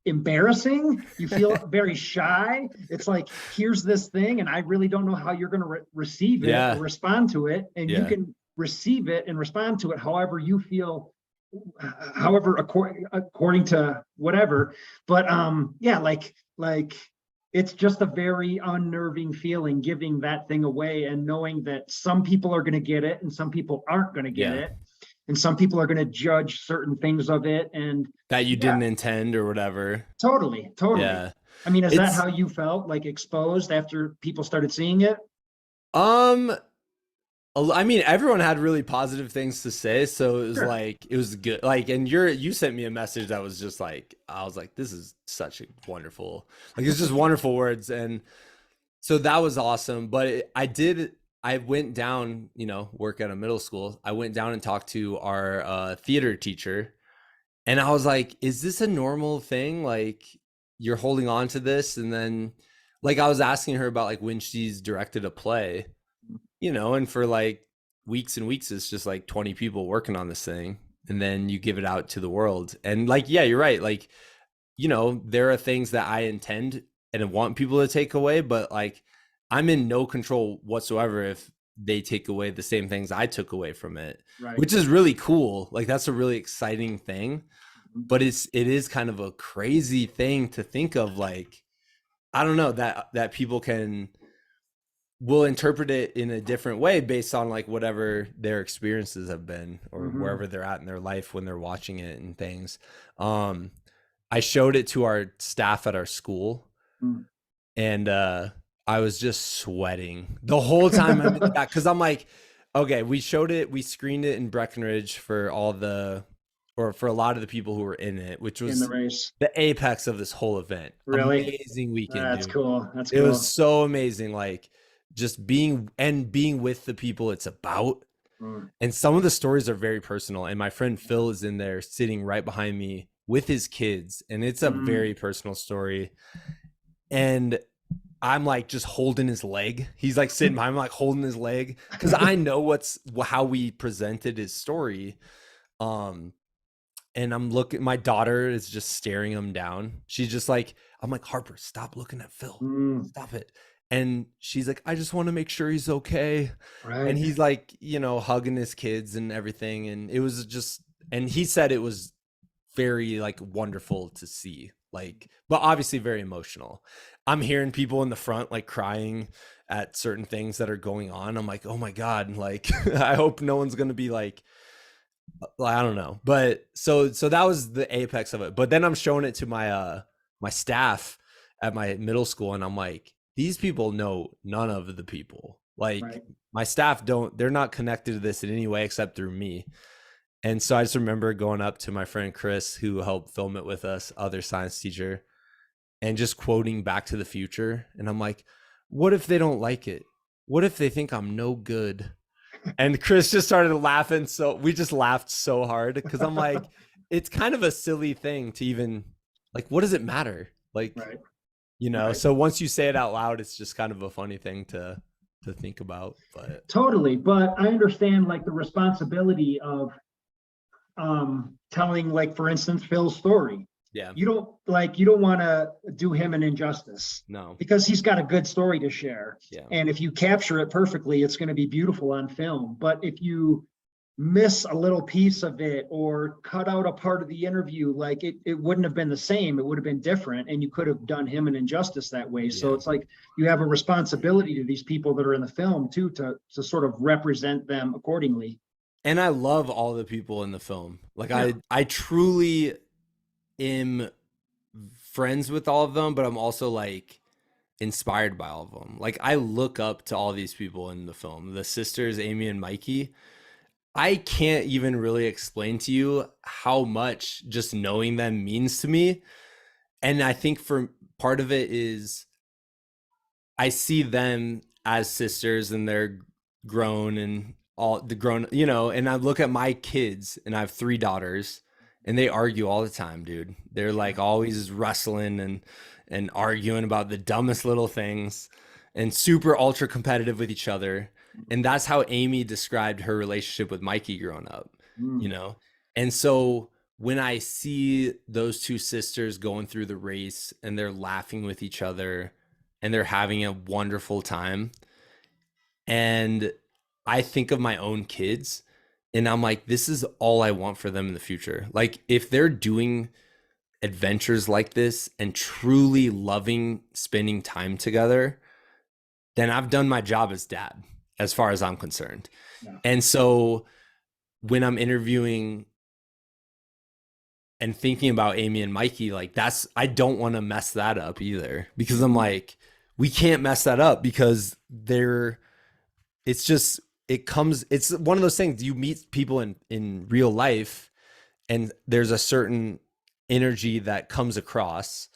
embarrassing. You feel very shy. It's like, here's this thing, and I really don't know how you're going to receive it or Yeah. respond to it. And you Yeah. can receive it and respond to it however you feel, however, according to whatever. But yeah, like it's just a very unnerving feeling giving that thing away and knowing that some people are going to get it and some people aren't going to get Yeah. it. And some people are going to judge certain things of it. And That you yeah, didn't intend or whatever. totally, totally. Yeah. I mean, is that It's how you felt, like exposed after people started seeing it? um I mean, everyone had really positive things to say, so it was Sure. like it was good. Like, and you sent me a message that was just like I was like, this is such a wonderful, like it's just wonderful words, and so that was awesome. But I went down, work at a middle school. I went down and talked to our theater teacher, and I was like, is this a normal thing? Like, you're holding on to this, and then, like, I was asking her about like when she's directed a play, and for like weeks and weeks it's just like 20 people working on this thing and then you give it out to the world and like yeah, you're right, like there are things that I intend and want people to take away, but like I'm in no control whatsoever if they take away the same things I took away from it, Right. which is really cool. Like that's a really exciting thing, Mhm. but it is kind of a crazy thing to think of, like I don't know, that people will interpret it in a different way based on like whatever their experiences have been or Mhm. wherever they're at in their life when they're watching it and things. um I showed it to our staff at our school, Mhm. and I was just sweating the whole time I'm in the back because I'm like, okay, we screened it in Breckenridge for for a lot of the people who were in it, which In the was race. the apex of this whole event. Really? Amazing weekend, That's dude. cool. That's It was cool. so amazing, like just being with the people it's about. Mm. And some of the stories are very personal. And my friend Phil is in there sitting right behind me with his kids. And it's a Mm. very personal story. And I'm like just holding his leg. He's like sitting behind me, like holding his leg. Cause I know how we presented his story. Um, and I'm looking, my daughter is just staring him down. She's just like, I'm like, Harper, stop looking at Phil. Mm. Stop it. And she's like, I just want to make sure he's okay. And Right. he's like, hugging his kids and everything. And it was just, and he said it was very like wonderful to see, like, but obviously very emotional. I'm hearing people in the front like crying at certain things that are going on. I'm like, oh my God, like, I hope no one's going to be like, I don't know, but so that was the apex of it. But then I'm showing it to my staff at my middle school, and I'm like, these people know none of the people. Like Right. my staff they're not connected to this in any way except through me. And so I just remember going up to my friend Chris, who helped film it with us, other science teacher, and just quoting Back to the Future. And I'm like, what if they don't like it? What if they think I'm no good? And Chris just started laughing. So we just laughed so hard because I'm like, it's kind of a silly thing to even like, what does it matter? Like, Right. you know? Right. So once you say it out loud, it's just kind of a funny thing to think about, but Totally. But I understand like the responsibility of telling, like, for instance, Phil's story. yeah, You don't want to do him an injustice no, because he's got a good story to share. yeah. And if you capture it perfectly, it's going to be beautiful on film. But if you miss a little piece of it or cut out a part of the interview, like it wouldn't have been the same. It would have been different. And you could have done him an injustice that way. So Yeah. it's like you have a responsibility to these people that are in the film too, to sort of represent them accordingly. And I love all the people in the film. Like Yeah. I truly am friends with all of them, but I'm also like inspired by all of them. Like I look up to all these people in the film, the sisters, Amy and Mikey. I can't even really explain to you how much just knowing them means to me. And I think for part of it is I see them as sisters and they're grown and all the grown, you know, and I look at my kids and I have 3 daughters and they argue all the time, dude. They're like always wrestling and arguing about the dumbest little things and super ultra competitive with each other. And that's how Amy described her relationship with Mikey growing up, you Mm. know? And so when I see those two sisters going through the race and they're laughing with each other and they're having a wonderful time, and I think of my own kids and I'm like, this is all I want for them in the future. Like if they're doing adventures like this and truly loving spending time together, then I've done my job as dad, as far as I'm concerned. Yeah. And so when I'm interviewing and thinking about Amy and Mikey, like I don't want to mess that up either, because I'm like, we can't mess that up because it's just, it's one of those things. You meet people in real life and there's a certain energy that comes across.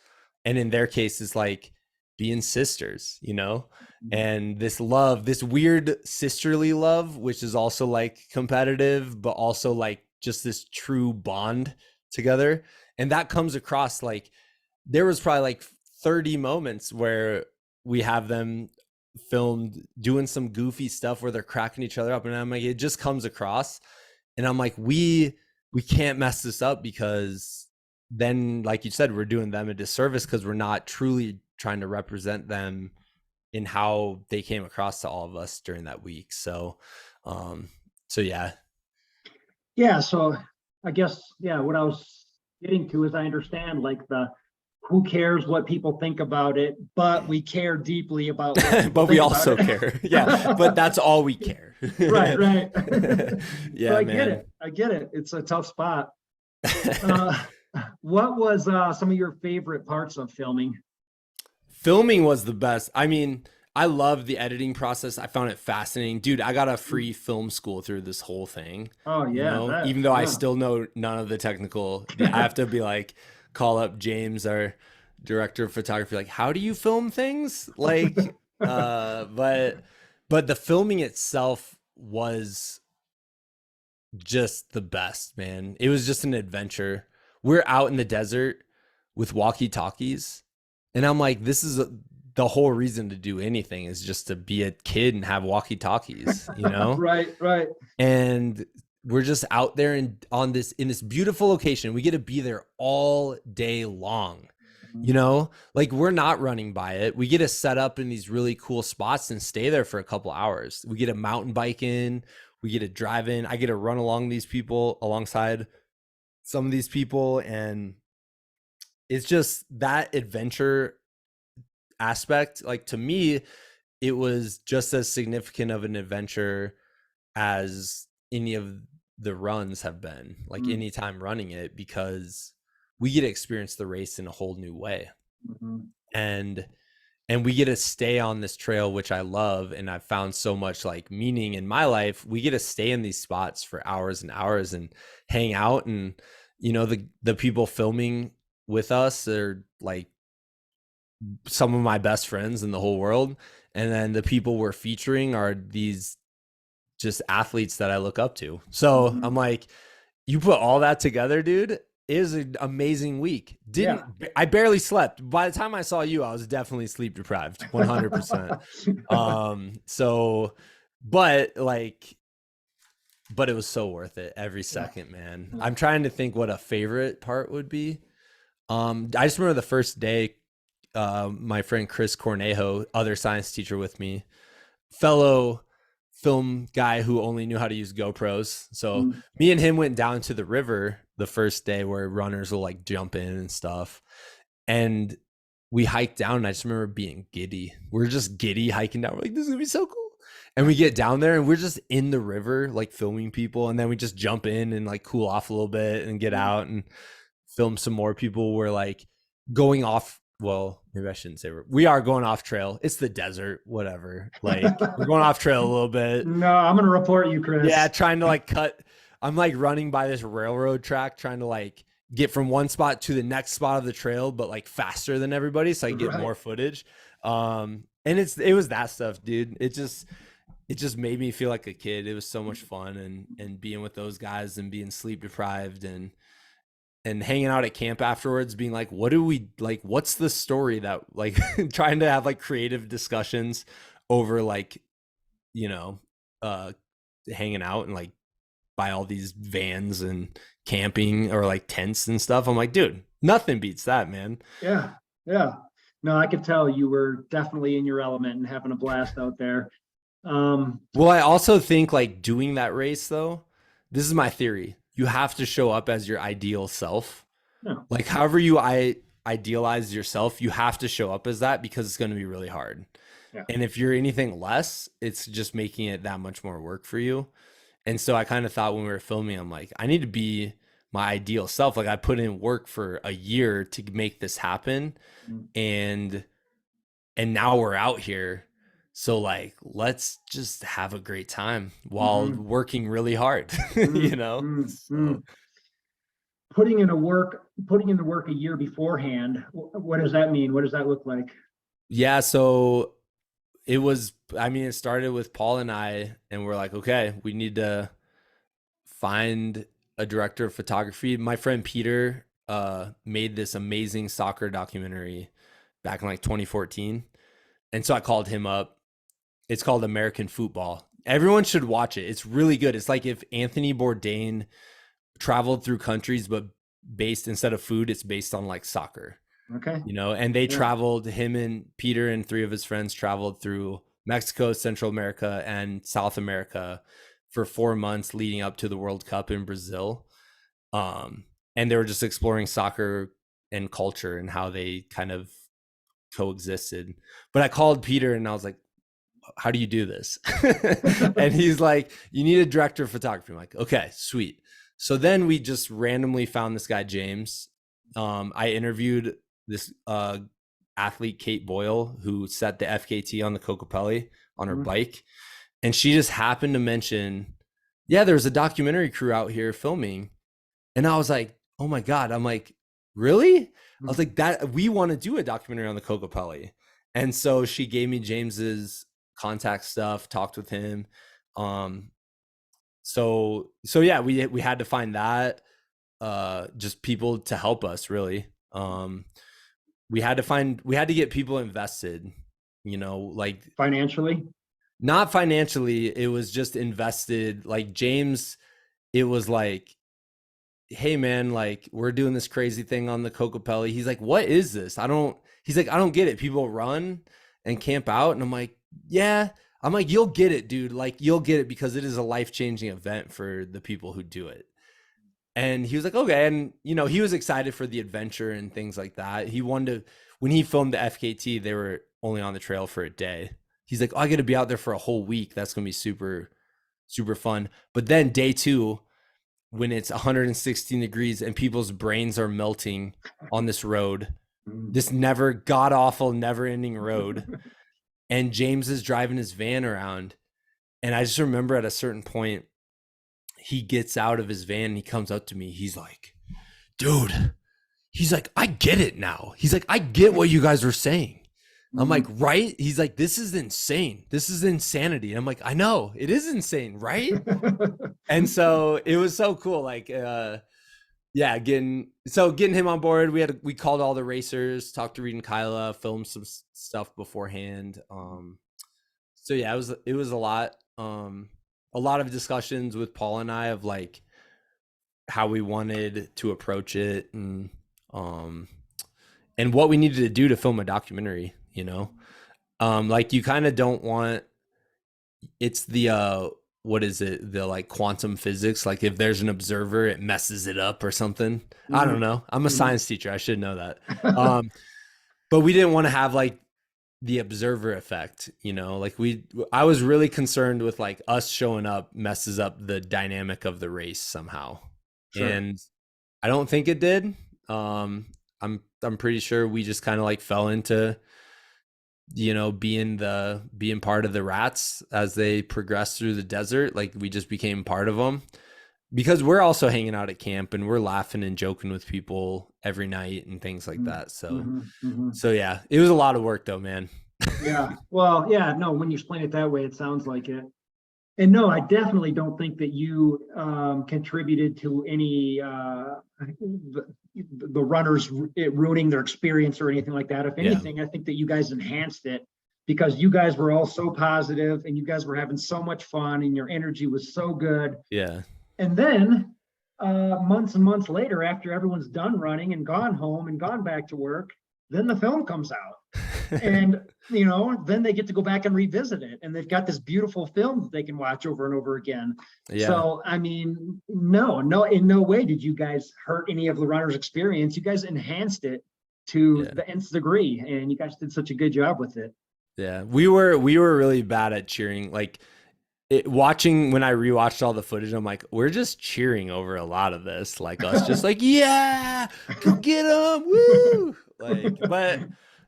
And in their case, it's like being sisters, you know, and this love, this weird sisterly love, which is also like competitive, but also like just this true bond together. And that comes across. Like there was probably like 30 moments where we have them filmed doing some goofy stuff where they're cracking each other up. And I'm like, it just comes across. And I'm like, we can't mess this up, because then, like you said, we're doing them a disservice because we're not truly trying to represent them in how they came across to all of us during that week. So, yeah. Yeah. So I guess, yeah, what I was getting to is I understand like the who cares what people think about it, but we care deeply about what people But we think about also it. care. Yeah. But that's all we care. Right, right. So Yeah, I get man. it. I get it. It's a tough spot. Uh, what was some of your favorite parts of filming? Filming was the best. I mean, I love the editing process. I found it fascinating. Dude, I got a free film school through this whole thing, Oh you yeah, know, that even though I yeah. still know none of the technical. I have to be like, call up James, our director of photography, like, how do you film things? Like, but the filming itself was just the best, man. It was just an adventure. We're out in the desert with walkie-talkies, and I'm like, this is the whole reason to do anything is just to be a kid and have walkie-talkies, you know? Right, right. And we're just out there and on this in this beautiful location. We get to be there all day long. You know, like we're not running by it. We get to set up in these really cool spots and stay there for a couple hours. We get a mountain bike in, we get to drive in. I get to run alongside some of these people. And it's just that adventure aspect. Like to me, it was just as significant of an adventure as any of the runs have been, like Mm-hmm. any time running it, because we get to experience the race in a whole new way. And we get to stay on this trail, which I love, and I've found so much like meaning in my life. We get to stay in these spots for hours and hours and hang out. And you know, the people filming with us are like some of my best friends in the whole world, and then the people we're featuring are these just athletes that I look up to. So I'm like, you put all that together, dude, it was an amazing week. Yeah. I barely slept. By the time I saw you, I was definitely sleep deprived, 100%. So, but like, but it was so worth it every second, man. I'm trying to think what a favorite part would be. I just remember the first day, my friend Chris Cornejo, other science teacher with me, fellow film guy who only knew how to use GoPros. So me and him went down to the river the first day where runners will like jump in and stuff. And we hiked down and I just remember being giddy. We're just giddy hiking down. We're like, this is gonna be so cool. And we get down there and we're just in the river, like filming people. And then we just jump in and like cool off a little bit and get out and film some more people. We're like going off. Well, maybe I shouldn't say we are going off trail. It's the desert, whatever. Like we're going off trail a little bit. No, I'm going to report you, Chris. Yeah. Trying to like cut. I'm like running by this railroad track, trying to like get from one spot to the next spot of the trail, but like faster than everybody. So I get more footage. And it was that stuff, dude. It just made me feel like a kid. It was so much fun and being with those guys and being sleep deprived and hanging out at camp afterwards, being like, what do we like? What's the story that like trying to have like creative discussions over like, hanging out and like buy all these vans and camping or like tents and stuff. I'm like, dude, nothing beats that, man. Yeah. Yeah. No, I could tell you were definitely in your element and having a blast out there. Well, I also think like doing that race though, this is my theory. You have to show up as your ideal self. Yeah. Like however you idealize yourself, you have to show up as that because it's going to be really hard. Yeah. And if you're anything less, it's just making it that much more work for you. And so I kind of thought when we were filming, I'm like, I need to be my ideal self. Like I put in work for a year to make this happen. And now we're out here. So like, let's just have a great time while working really hard, So. Putting in the work a year beforehand. What does that mean? What does that look like? Yeah. So it started with Paul and I, and we're like, okay, we need to find a director of photography. My friend Peter made this amazing soccer documentary back in like 2014. And so I called him up. It's called American Football. Everyone should watch it. It's really good. It's like if Anthony Bourdain traveled through countries, but instead of food, it's based on like soccer. Okay. And they traveled, him and Peter and 3 of his friends traveled through Mexico, Central America, and South America for 4 months leading up to the World Cup in Brazil. And they were just exploring soccer and culture and how they kind of coexisted. But I called Peter and I was like, how do you do this? And he's like, you need a director of photography. I'm like, okay, sweet. So then we just randomly found this guy, James. I interviewed this athlete, Kate Boyle, who set the FKT on the Kokopelli on her bike. And she just happened to mention, yeah, there's a documentary crew out here filming. And I was like, oh my God. I'm like, really? I was like, that we want to do a documentary on the Kokopelli. And so she gave me James's contact stuff, talked with him. So yeah, we had to find that, just people to help us really. We had to get people invested, like financially, not financially. It was just invested. Like James, it was like, hey man, like we're doing this crazy thing on the Kokopelli. He's like, what is this? He's like, I don't get it. People run and camp out. And I'm like, yeah. I'm like, you'll get it, dude. Like you'll get it because it is a life-changing event for the people who do it. And he was like, okay. And he was excited for the adventure and things like that. He wanted to, when he filmed the FKT, they were only on the trail for a day. He's like, oh, I got to be out there for a whole week. That's going to be super, super fun. But then day 2, when it's 116 degrees and people's brains are melting on this road, this god awful, never ending road. And James is driving his van around. And I just remember at a certain point, he gets out of his van and he comes up to me. He's like, dude, he's like, I get it now. He's like, I get what you guys were saying. I'm like, right? He's like, this is insane. This is insanity. And I'm like, I know it is insane, right? And so it was so cool. Like, yeah, getting him on board. We called all the racers, talked to Reed and Kyla, filmed some stuff beforehand. So yeah, it was a lot of discussions with Paul and I of like how we wanted to approach it, um and what we needed to do to film a documentary, you know. Like you kind of don't want, it's the what is it, the like quantum physics, like if there's an observer it messes it up or something. I don't Mhm, know, I'm a mhm. science teacher, I should know that. But we didn't want to have like the observer effect, you know, like I was really concerned with like us showing up messes up the dynamic of the race somehow. Sure. And I don't think it did. I'm pretty sure we just kind of like fell into, you know, being part of the rats as they progressed through the desert. Like we just became part of them because we're also hanging out at camp and we're laughing and joking with people every night and things like Mhm, that. So mhm, mhm. so yeah, it was a lot of work though, man. Yeah. Well, yeah, no, when you explain it that way, it sounds like it. And no, I definitely don't think that you contributed to any the runners ruining their experience or anything like that. If Yeah. anything, I think that you guys enhanced it because you guys were all so positive and you guys were having so much fun and your energy was so good. Yeah. And then months and months later, after everyone's done running and gone home and gone back to work, then the film comes out. And then they get to go back and revisit it, and they've got this beautiful film that they can watch over and over again. Yeah. So I mean, no, in no way did you guys hurt any of the runner's experience. You guys enhanced it to Yeah. the nth degree, and you guys did such a good job with it. Yeah. We were really bad at cheering. Like watching, when I rewatched all the footage, I'm like, we're just cheering over a lot of this. Like us just like, yeah, go get them. Woo. Like, but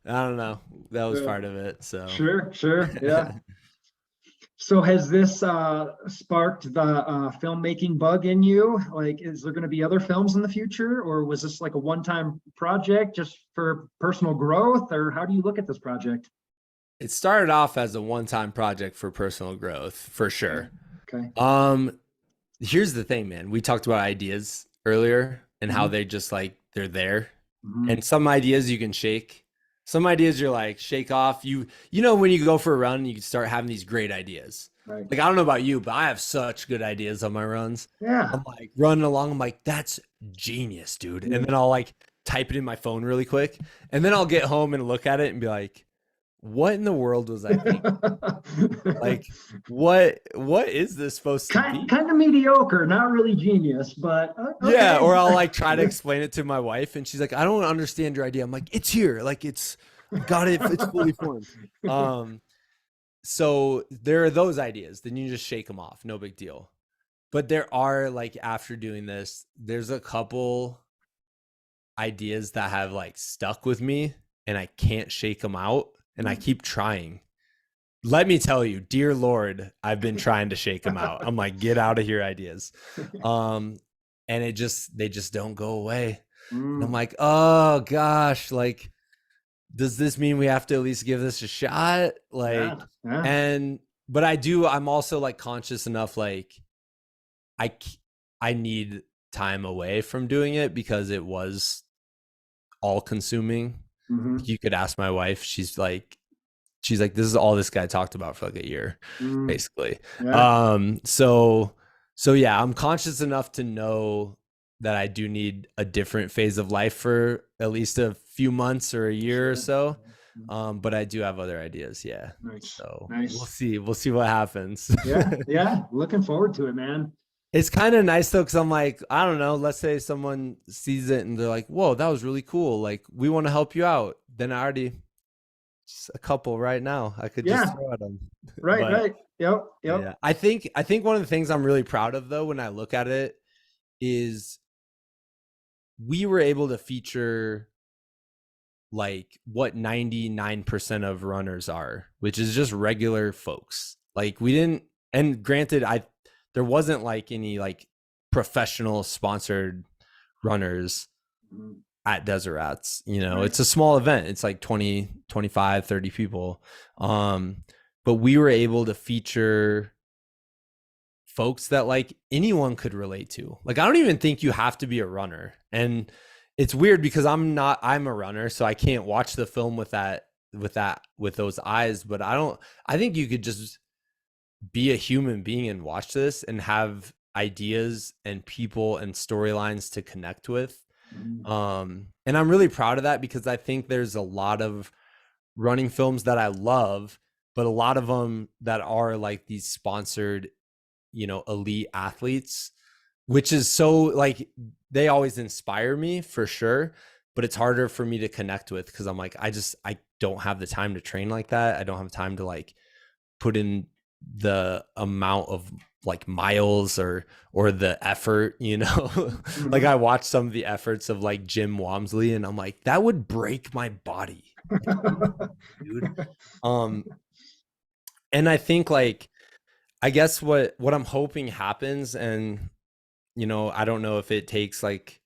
I don't know. That was Yeah. part of it. So Sure, yeah. So has this sparked the filmmaking bug in you? Like, is there going to be other films in the future, or was this like a one-time project just for personal growth, or how do you look at this project? it started off as a one-time project for personal growth, for Okay. sure. Okay. Um, Here's the thing, man. We talked about ideas earlier and how Mm-hmm. they just like they're there. Mm-hmm. And some ideas you can shake. Some ideas you're like shake off. You know when you go for a run, you can start having these great ideas. Right. Like I don't know about you, but I have such good ideas on my runs. Yeah. I'm like running along, I'm like, that's genius, dude. And Yeah. then I'll like type it in my phone really quick. And then I'll get home and look at it and be like, what in the world was I thinking? Like, what is this supposed to kind be? kind of mediocre, not really genius, but Yeah, okay. or I'll like try to explain it to my wife and she's like, I don't understand your idea. I'm like, it's here. Like I got it. It's fully formed. Um, so there are those ideas. Then you just shake them off. No big deal. But there are like after doing this, there's a couple ideas that have like stuck with me and I can't shake them out and I keep trying. Let me tell you, dear Lord, I've been trying to shake them out. I'm like, get out of here, ideas. Um, and they just don't go away. And I'm Mm, like, oh gosh, like, does this mean we have to at least give this a shot? yeah, Like, yeah. and but I'm also like conscious enough, like, I I need time away from doing it because it was all consuming. Hmm. You could ask my wife. She's like, this is all this guy talked about for like a year, Mm, basically. yeah. So yeah, I'm conscious enough to know that I do need a different phase of life for at least a few months or a year or Sure. so. But I do have other ideas, yeah. Nice. So we'll Nice. see. We'll see what happens. Yeah, yeah. Looking forward to it, man. It's kind of nice though, because I'm like, I don't know, let's say someone sees it and they're like, whoa, that was really cool. Like, we want to help you out. Then I already just a couple right now I could just Yeah. throw at them. Right, But right. Yep, yep. yeah, I think one of the things I'm really proud of though when I look at it is we were able to feature like what 99% of runners are, which is just regular folks. Like we didn't, and granted, there wasn't like any like professional sponsored runners Mm, at Desert Rats. You know, right. it's a small event. It's like 20, 25, 30 people. But we were able to feature folks that like anyone could relate to. Like, I don't even think you have to be a runner. And it's weird because I'm a runner, so I can't watch the film with those eyes. But I think you could just be a human being and watch this and have ideas and people and storylines to connect with. And I'm really proud of that because I think there's a lot of running films that I love, but a lot of them that are like these sponsored, elite athletes, which is so like, they always inspire me for sure, but it's harder for me to connect with because I'm like, I don't have the time to train like that. I don't have time to like put in the amount of like miles or the effort, like I watched some of the efforts of like Jim Walmsley and I'm like, that would break my body, dude. And I think like, I guess what I'm hoping happens, and I don't know if it takes like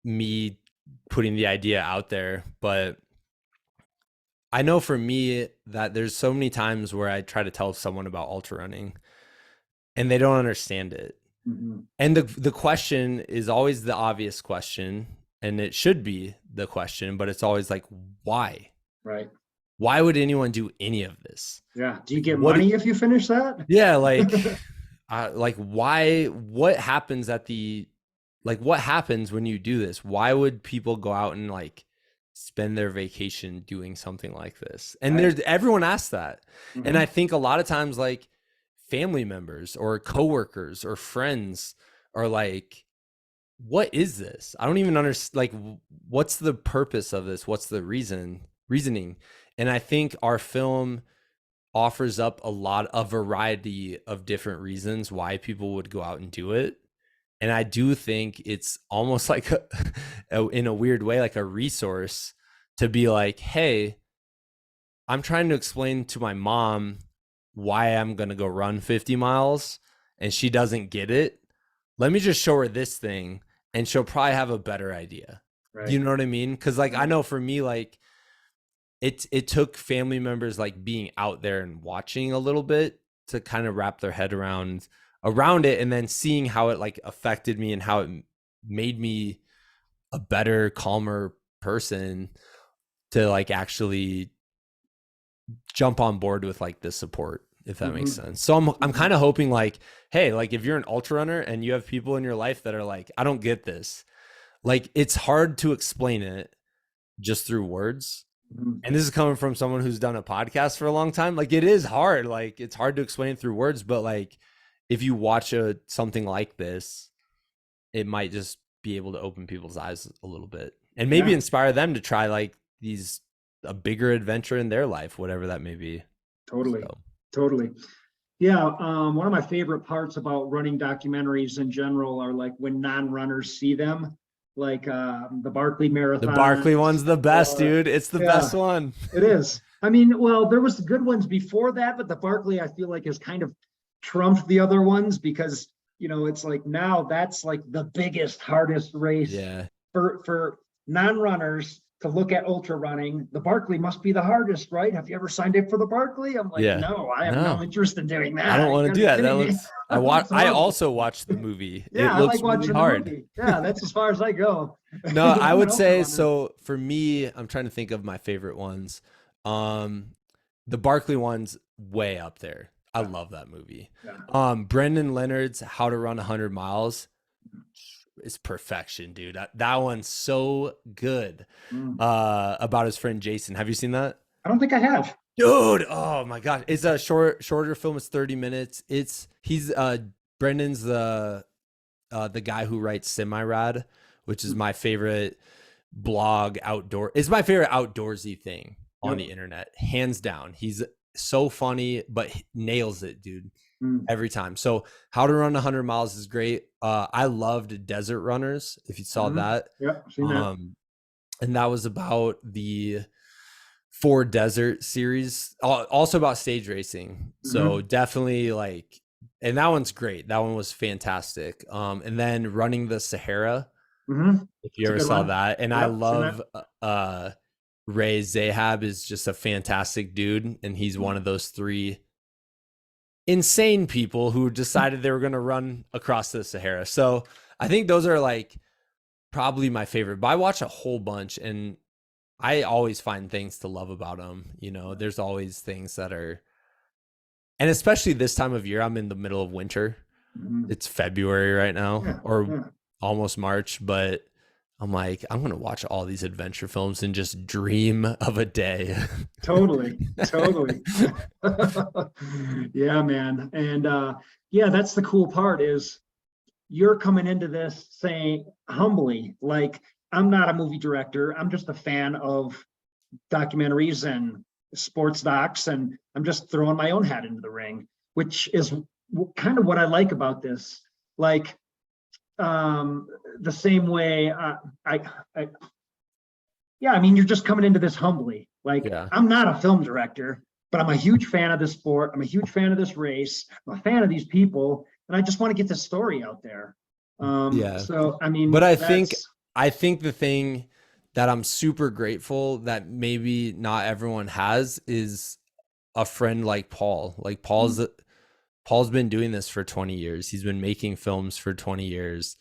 me putting the idea out there, but I know for me that there's so many times where I try to tell someone about ultra running and they don't understand it. And the question is always the obvious question, and it should be the question, but it's always like, why? Right. Why would anyone do any of this? Yeah. Do you get money if you finish that? Yeah, like like why, what happens what happens when you do this? Why would people go out and like spend their vacation doing something like this? And Right. everyone asks that. And I think a lot of times like family members or coworkers or friends are like, what is this? I don't even understand. Like, what's the purpose of this? What's the reasoning? And I think our film offers up a variety of different reasons why people would go out and do it. And I do think it's almost like in a weird way, like a resource to be like, hey, I'm trying to explain to my mom why I'm going to go run 50 miles and she doesn't get it. Let me just show her this thing and she'll probably have a better idea. Right. You know what I mean? Cause like, I know for me, like it took family members like being out there and watching a little bit to kind of wrap their head around it, and then seeing how it like affected me and how it made me a better, calmer person to like actually jump on board with like the support, if that makes sense. So I'm kind of hoping like, hey, like if you're an ultra runner and you have people in your life that are like, I don't get this, like it's hard to explain it just through words. And this is coming from someone who's done a podcast for a long time. Like it is hard, like it's hard to explain it through words, but like if you watch something like this, it might just be able to open people's eyes a little bit and maybe inspire them to try like a bigger adventure in their life, whatever that may be. Totally. Yeah. One of my favorite parts about running documentaries in general are like when non-runners see them, like the Barkley Marathon. The Barkley one's the best, dude. It's the best one. It is. I mean, well, there was good ones before that, but the Barkley I feel like has kind of trumped the other ones because it's like now that's like the biggest, hardest race for non-runners to look at ultra running. The Barkley must be the hardest, right? Have you ever signed up for the Barkley? I'm like, no, I have no interest in doing that. I don't want to do that. That looks. I also watched the movie. Yeah, it looks I like watching really hard. the movie. Yeah, that's as far as I go. No, I would say so. For me, I'm trying to think of my favorite ones. The Barkley one's way up there. I love that movie. Brendan Leonard's How to Run 100 Miles is perfection, dude. That one's so good. About his friend Jason. Have you seen that? I don't think I have. Dude, oh my gosh. It's a shorter film. It's 30 minutes. He's Brendan's the guy who writes Semi Rad, which is my favorite blog outdoor. It's my favorite outdoorsy thing on the internet, hands down. He's so funny, but nails it, dude, every time. So How to Run 100 Miles is great. I loved Desert Runners, if you saw that. Yeah, seen that. And that was about the For Desert series, also about stage racing. So definitely like, and that one's great. That one was fantastic. And then Running the Sahara, if you ever saw that. And I love Ray Zahab is just a fantastic dude, and he's one of those three insane people who decided they were going to run across the Sahara. So I think those are like probably my favorite. But I watch a whole bunch, and I always find things to love about them. You know, there's always things that are, and especially this time of year, I'm in the middle of winter. Mhm. It's February right now, Yeah, or yeah, almost March, but I'm like, I'm gonna watch all these adventure films and just dream of a day. totally, totally. Yeah, man. And yeah, that's the cool part is you're coming into this saying humbly, like, I'm not a movie director. I'm just a fan of documentaries and sports docs, and I'm just throwing my own hat into the ring, which is kind of what I like about this. Like, um, the same way I, I, yeah, I mean, you're just coming into this humbly. Like, Yeah. I'm not a film director, but I'm a huge fan of this sport. I'm a huge fan of this race. I'm a fan of these people, and I just want to get this story out there. Yeah. So, I But mean, that's I think the thing that I'm super grateful that maybe not everyone has is a friend like Paul. Like Paul's been doing this for 20 years. He's been making films for 20 years.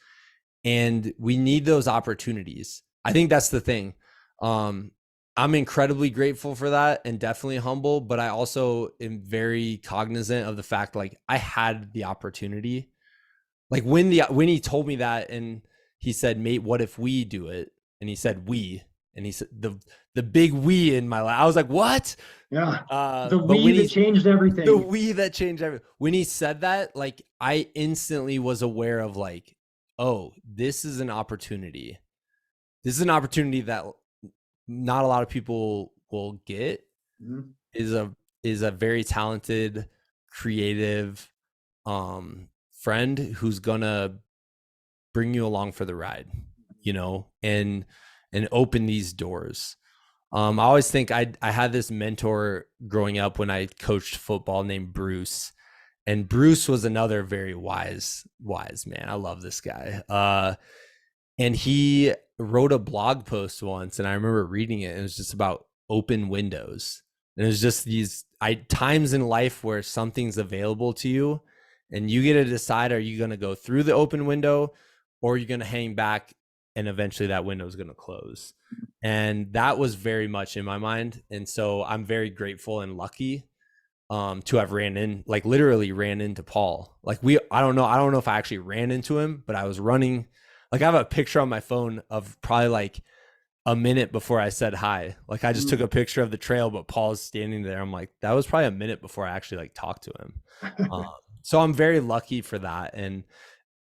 And we need those opportunities. I think that's the thing. Um, I'm incredibly grateful for that and definitely humble, but I also am very cognizant of the fact like I had the opportunity. Like when he told me that and he said, "Mate, what if we do it?" And he said, "We." And he said the big we in my life. I was like, "What?" yeah, the But we that changed the everything. we that changed everything. When he said that, like I instantly was aware of like, oh, this is an opportunity. This is an opportunity that not a lot of people will get. Mhm. Is a very talented, creative friend who's gonna bring you along for the ride, you know, and open these doors. I always think I had this mentor growing up when I coached football named Bruce, and Bruce was another very wise man. I love this guy. And he wrote a blog post once, and I remember reading it. And it was just about open windows, and it was just these times in life where something's available to you, and you get to decide: are you going to go through the open window, or are you going to hang back, and eventually that window is going to close. And that was very much in my mind, and so I'm very grateful and lucky to have literally ran into Paul. Like I don't know if I actually ran into him, but I was running. Like I have a picture on my phone of probably like a minute before I said hi. Like I just took a picture of the trail, but Paul's standing there. I'm like, that was probably a minute before I actually like talked to him. Um, so I'm very lucky for that. And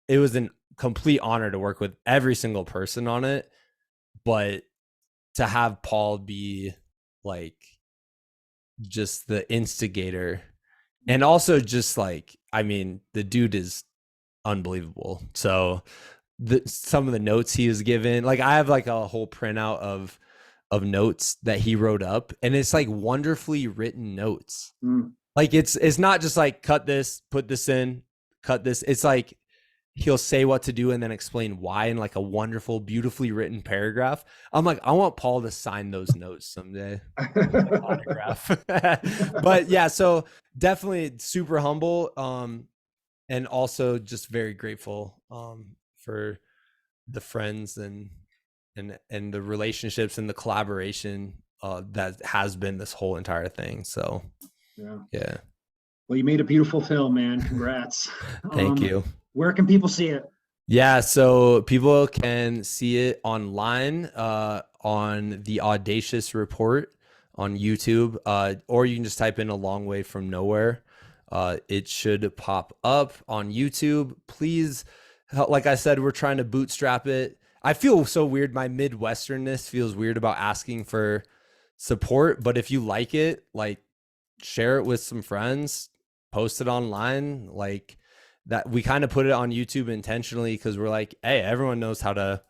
it was a complete honor to work with every single person on it. But to have Paul be like just the instigator, and also just like, I mean, the dude is unbelievable. So some of the notes he was given, like I have like a whole printout of notes that he wrote up, and it's like wonderfully written notes. Mm. Like it's not just like cut this, put this in, cut this. It's like he'll say what to do and then explain why in like a wonderful, beautifully written paragraph. I'm like, I want Paul to sign those notes someday. Like autograph. But yeah, so definitely super humble. And also just very grateful for the friends and the relationships and the collaboration that has been this whole entire thing. So Yeah. yeah. Well, you made a beautiful film, man. Congrats. Thank you. Where can people see it? Yeah, so people can see it online on the Audacious Report on YouTube, or you can just type in A Long Way from Nowhere. It should pop up on YouTube. Please, like I said, we're trying to bootstrap it. I feel so weird. My Midwesternness feels weird about asking for support, but if you like it, like share it with some friends, post it online, like that. We kind of put it on YouTube intentionally because we're like, hey, everyone knows how to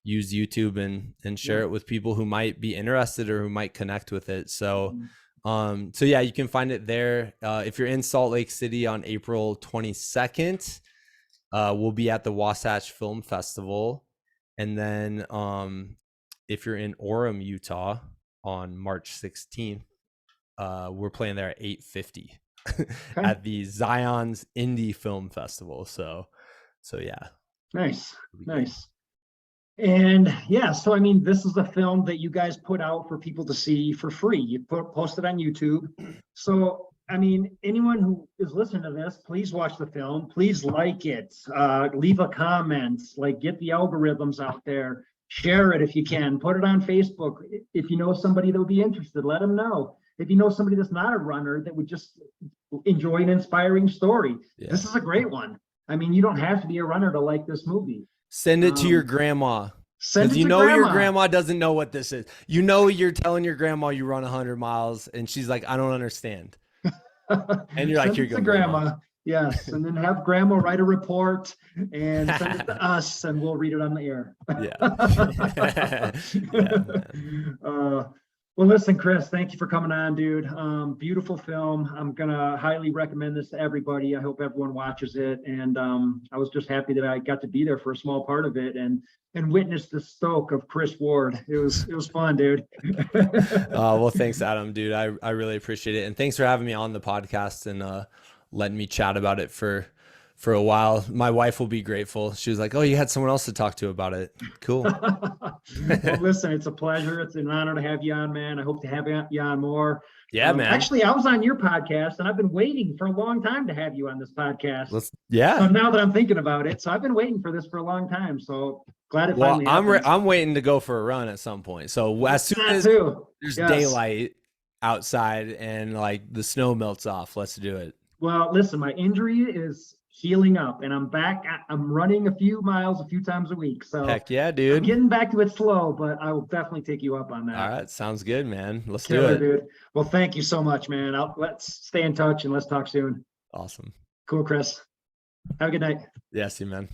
use YouTube and share Yeah. it with people who might be interested or who might connect with it. So Mhm. so yeah, you can find it there. If you're in Salt Lake City on April 22nd, we'll be at the Wasatch Film Festival. And then if you're in Orem, Utah on March 16th, we're playing there at 8:50. at the Zion's Indie Film Festival. So yeah. Nice. Nice. And yeah, so I mean, this is a film that you guys put out for people to see for free. You post it on YouTube. So I mean, anyone who is listening to this, please watch the film. Please like it. Leave a comment. Like, get the algorithms out there. Share it if you can. Put it on Facebook. If you know somebody that would be interested, let them know. If you know somebody that's not a runner that would just enjoy an inspiring story, this is a great one. I mean, you don't have to be a runner to like this movie. Send it to your grandma. Because your grandma doesn't know what this is. You know, you're telling your grandma you run 100 miles and she's like, I don't understand. And you're like, here you go, grandma. Yes. And then have grandma write a report and send it to us and we'll read it on the air. Well, listen, Chris, thank you for coming on, dude. Beautiful film. I'm going to highly recommend this to everybody. I hope everyone watches it. And I was just happy that I got to be there for a small part of it and witness the stoke of Chris Ward. It was fun, dude. Well, thanks, Adam, dude. I really appreciate it. And thanks for having me on the podcast and letting me chat about it for a while. My wife will be grateful. She was like, oh, you had someone else to talk to about it. Cool. Well, listen, it's a pleasure. It's an honor to have you on, man. I hope to have you on more. Yeah, man. Actually, I was on your podcast and I've been waiting for a long time to have you on this podcast. So now that I'm thinking about it, so I've been waiting for this for a long time. So glad it finally happened. I'm waiting to go for a run at some point. So as soon as there's daylight outside and like the snow melts off, let's do it. Well, listen, my injury is healing up and I'm back. I'm running a few miles a few times a week. So heck yeah, dude. I'm getting back to it slow, but I will definitely take you up on that. All right. Sounds good, man. Let's do it. Dude. Well, thank you so much, man. Let's stay in touch and let's talk soon. Awesome. Cool, Chris. Have a good night. Yeah, see you, man.